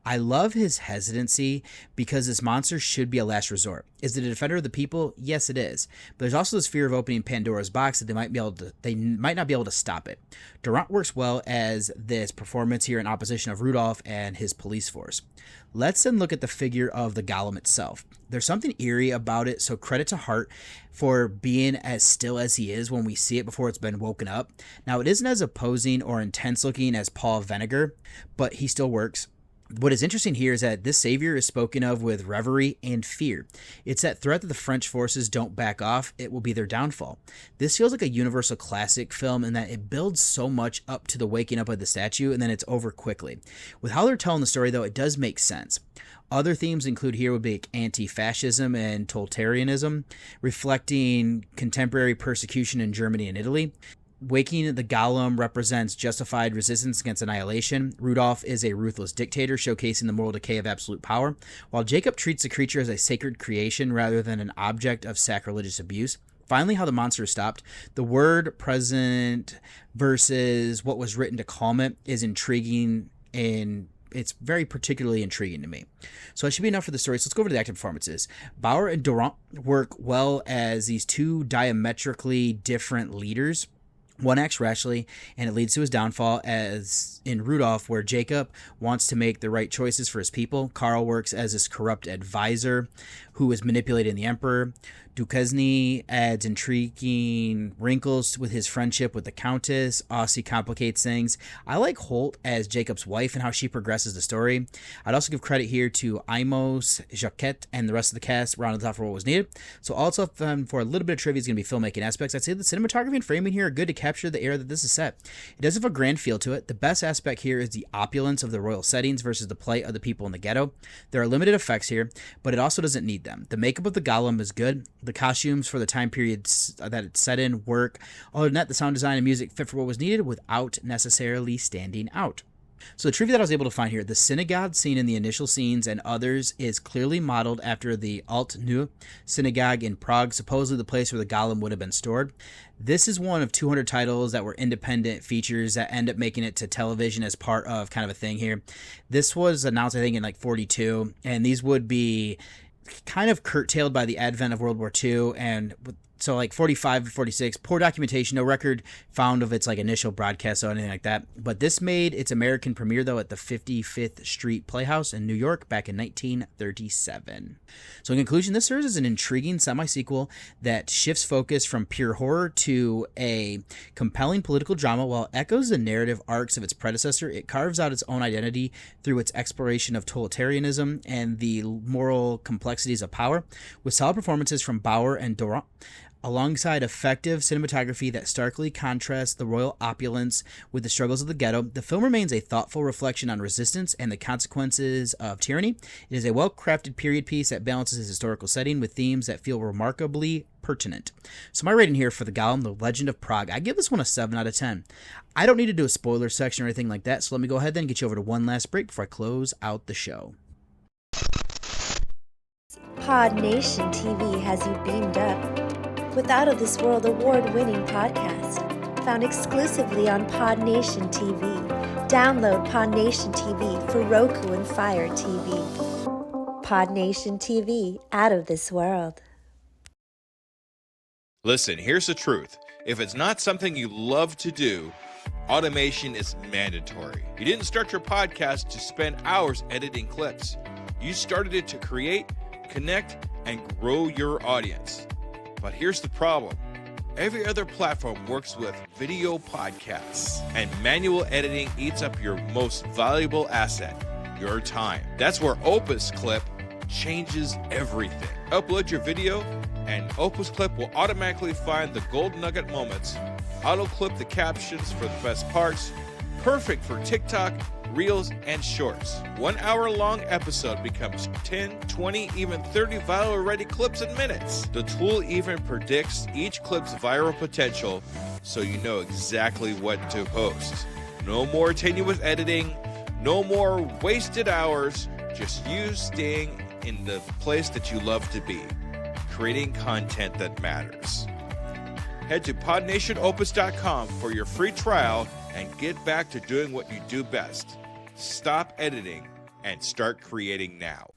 I love his hesitancy because this monster should be a last resort. Is it a defender of the people? Yes, it is. But there's also this fear of opening Pandora's box that they might not be able to stop it. Durant works well as this performance here in opposition of Rudolph and his police force. Let's then look at the figure of the Golem itself. There's something eerie about it, so credit to Hart for being as still as he is when we see it before it's been woken up. Now, it isn't as opposing or intense looking as Paul Vinegar, but he still works. What is interesting here is that this savior is spoken of with reverie and fear. It's that threat that the French forces don't back off, it will be their downfall. This feels like a universal classic film in that it builds so much up to the waking up of the statue and then it's over quickly. With how they're telling the story, though, it does make sense. Other themes include here would be anti-fascism and totalitarianism, reflecting contemporary persecution in Germany and Italy. Waking the Golem represents justified resistance against annihilation. Rudolph is a ruthless dictator, showcasing the moral decay of absolute power, while Jacob treats the creature as a sacred creation rather than an object of sacrilegious abuse. Finally, how the monster is stopped. The word present versus what was written to calm it is intriguing, and it's very particularly intriguing to me. So that should be enough for the story. So let's go over to the acting performances. Bauer and Durant work well as these two diametrically different leaders. One acts rashly, and it leads to his downfall, as in Rudolph, where Jacob wants to make the right choices for his people. Karl works as his corrupt advisor who is manipulating the emperor. Duquesne adds intriguing wrinkles with his friendship with the Countess. Aussie complicates things. I like Holt as Jacob's wife and how she progresses the story. I'd also give credit here to Imos, Jacquette, and the rest of the cast rounded off for what was needed. So also for a little bit of trivia is going to be filmmaking aspects. I'd say the cinematography and framing here are good to capture the era that this is set. It does have a grand feel to it. The best aspect here is the opulence of the royal settings versus the plight of the people in the ghetto. There are limited effects here, but it also doesn't need them. The makeup of the Golem is good. The costumes for the time periods that it's set in work. Other than that, the sound design and music fit for what was needed without necessarily standing out. So the trivia that I was able to find here, the synagogue scene in the initial scenes and others is clearly modeled after the Alt Neue synagogue in Prague, supposedly the place where the Golem would have been stored. This is one of 200 titles that were independent features that end up making it to television as part of kind of a thing here. This was announced, I think, in like 42, and these would be kind of curtailed by the advent of World War II, and So like 45 to 46, poor documentation, no record found of its like initial broadcast or anything like that. But this made its American premiere though at the 55th Street Playhouse in New York back in 1937. So in conclusion, this serves as an intriguing semi-sequel that shifts focus from pure horror to a compelling political drama. While it echoes the narrative arcs of its predecessor, it carves out its own identity through its exploration of totalitarianism and the moral complexities of power, with solid performances from Bauer and Doran, alongside effective cinematography that starkly contrasts the royal opulence with the struggles of the ghetto. The film remains a thoughtful reflection on resistance and the consequences of tyranny. It is a well-crafted period piece that balances its historical setting with themes that feel remarkably pertinent. So my rating here for the Golem, The Legend of Prague, I give this one a 7 out of 10. I don't need to do a spoiler section or anything like that, so let me go ahead then and get you over to one last break before I close out the show. Pod Nation TV has you beamed up with Out of This World award-winning podcast, found exclusively on Pod Nation TV. Download Pod Nation TV for Roku and Fire TV. Pod Nation TV, Out of This World. Listen, here's the truth. If it's not something you love to do, automation is mandatory. You didn't start your podcast to spend hours editing clips. You started it to create, connect, and grow your audience. But here's the problem. Every other platform works with video podcasts, and manual editing eats up your most valuable asset, your time. That's where Opus Clip changes everything. Upload your video, and Opus Clip will automatically find the gold nugget moments, auto-clip the captions for the best parts, perfect for TikTok, Reels, and Shorts. 1 hour-long episode becomes 10, 20, even 30 viral-ready clips in minutes. The tool even predicts each clip's viral potential, so you know exactly what to post. No more tenuous editing, no more wasted hours, just you staying in the place that you love to be, creating content that matters. Head to podnationopus.com for your free trial and get back to doing what you do best. Stop editing and start creating now.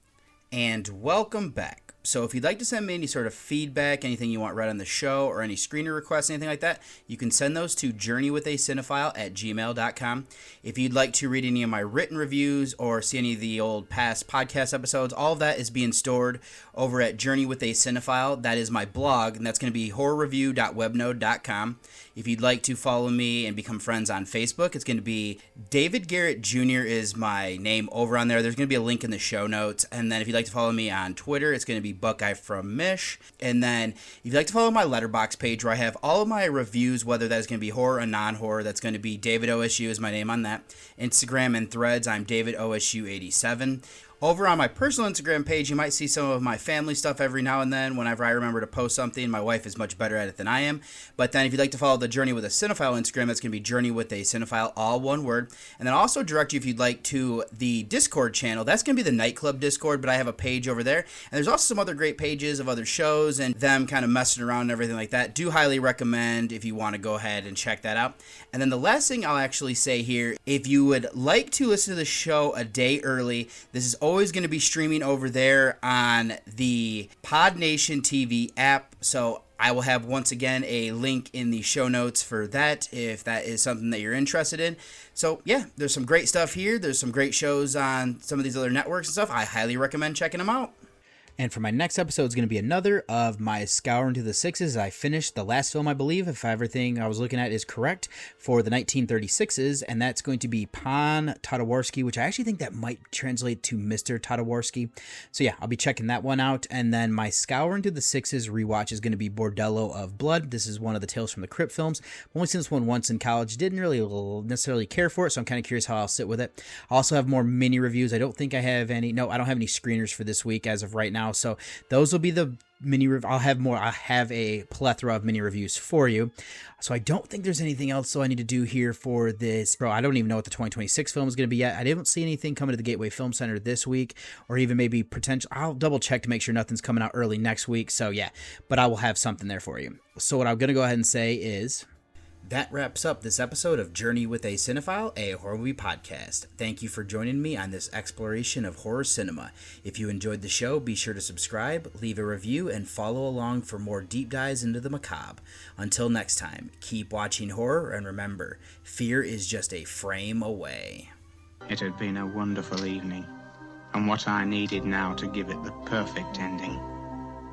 And welcome back. So if you'd like to send me any sort of feedback, anything you want read on the show, or any screener requests, anything like that, you can send those to journeywithacinephile@gmail.com. If you'd like to read any of my written reviews or see any of the old past podcast episodes, all of that is being stored over at Journey with a Cinephile. That is my blog, and that's going to be horrorreview.webnode.com. If you'd like to follow me and become friends on Facebook, it's going to be David Garrett Jr. is my name over on there. There's going to be a link in the show notes. And then if you'd like to follow me on Twitter, it's going to be Buckeye from Mish. And then if you'd like to follow my Letterboxd page where I have all of my reviews, whether that is going to be horror or non-horror, that's going to be David OSU is my name on that. Instagram and Threads, I'm David OSU87. Over on my personal Instagram page, you might see some of my family stuff every now and then whenever I remember to post something. My wife is much better at it than I am. But then if you'd like to follow the Journey with a Cinephile Instagram, that's going to be Journey with a Cinephile, all one word. And then also direct you, if you'd like, to the Discord channel. That's going to be the Nightclub Discord, but I have a page over there. And there's also some other great pages of other shows and them kind of messing around and everything like that. Do highly recommend if you want to go ahead and check that out. And then the last thing I'll actually say here, if you would like to listen to the show a day early, this is always going to be streaming over there on the Pod Nation TV app. So I will have, once again, a link in the show notes for that if that is something that you're interested in. So yeah, there's some great stuff here. There's some great shows on some of these other networks and stuff. I highly recommend checking them out. And for my next episode is going to be another of my Scouring to the Sixes. I finished the last film, I believe, if everything I was looking at is correct, for the 1936s, and that's going to be Pan Tatawarsky, which I actually think that might translate to Mr. Tatawarsky. So yeah, I'll be checking that one out. And then my Scouring to the Sixes rewatch is going to be Bordello of Blood. This is one of the Tales from the Crypt films. I've only seen this one once in college. Didn't really necessarily care for it, so I'm kind of curious how I'll sit with it. I also have more mini reviews. I don't think I have any. No, I don't have any screeners for this week as of right now. So those will be the mini I'll have more. I have a plethora of mini reviews for you. So I don't think there's anything else I need to do here for this. Bro, I don't even know what the 2026 film is going to be yet. I didn't see anything coming to the Gateway Film Center this week, or even maybe potential. I'll double check to make sure nothing's coming out early next week. So yeah, but I will have something there for you. So what I'm going to go ahead and say is, That wraps up this episode of Journey with a Cinephile, a horror movie podcast. Thank you for joining me on this exploration of horror cinema. If you enjoyed the show, be sure to subscribe, leave a review, and follow along for more deep dives into the macabre. Until next time, keep watching horror, and remember, fear is just a frame away. It had been a wonderful evening, and what I needed now to give it the perfect ending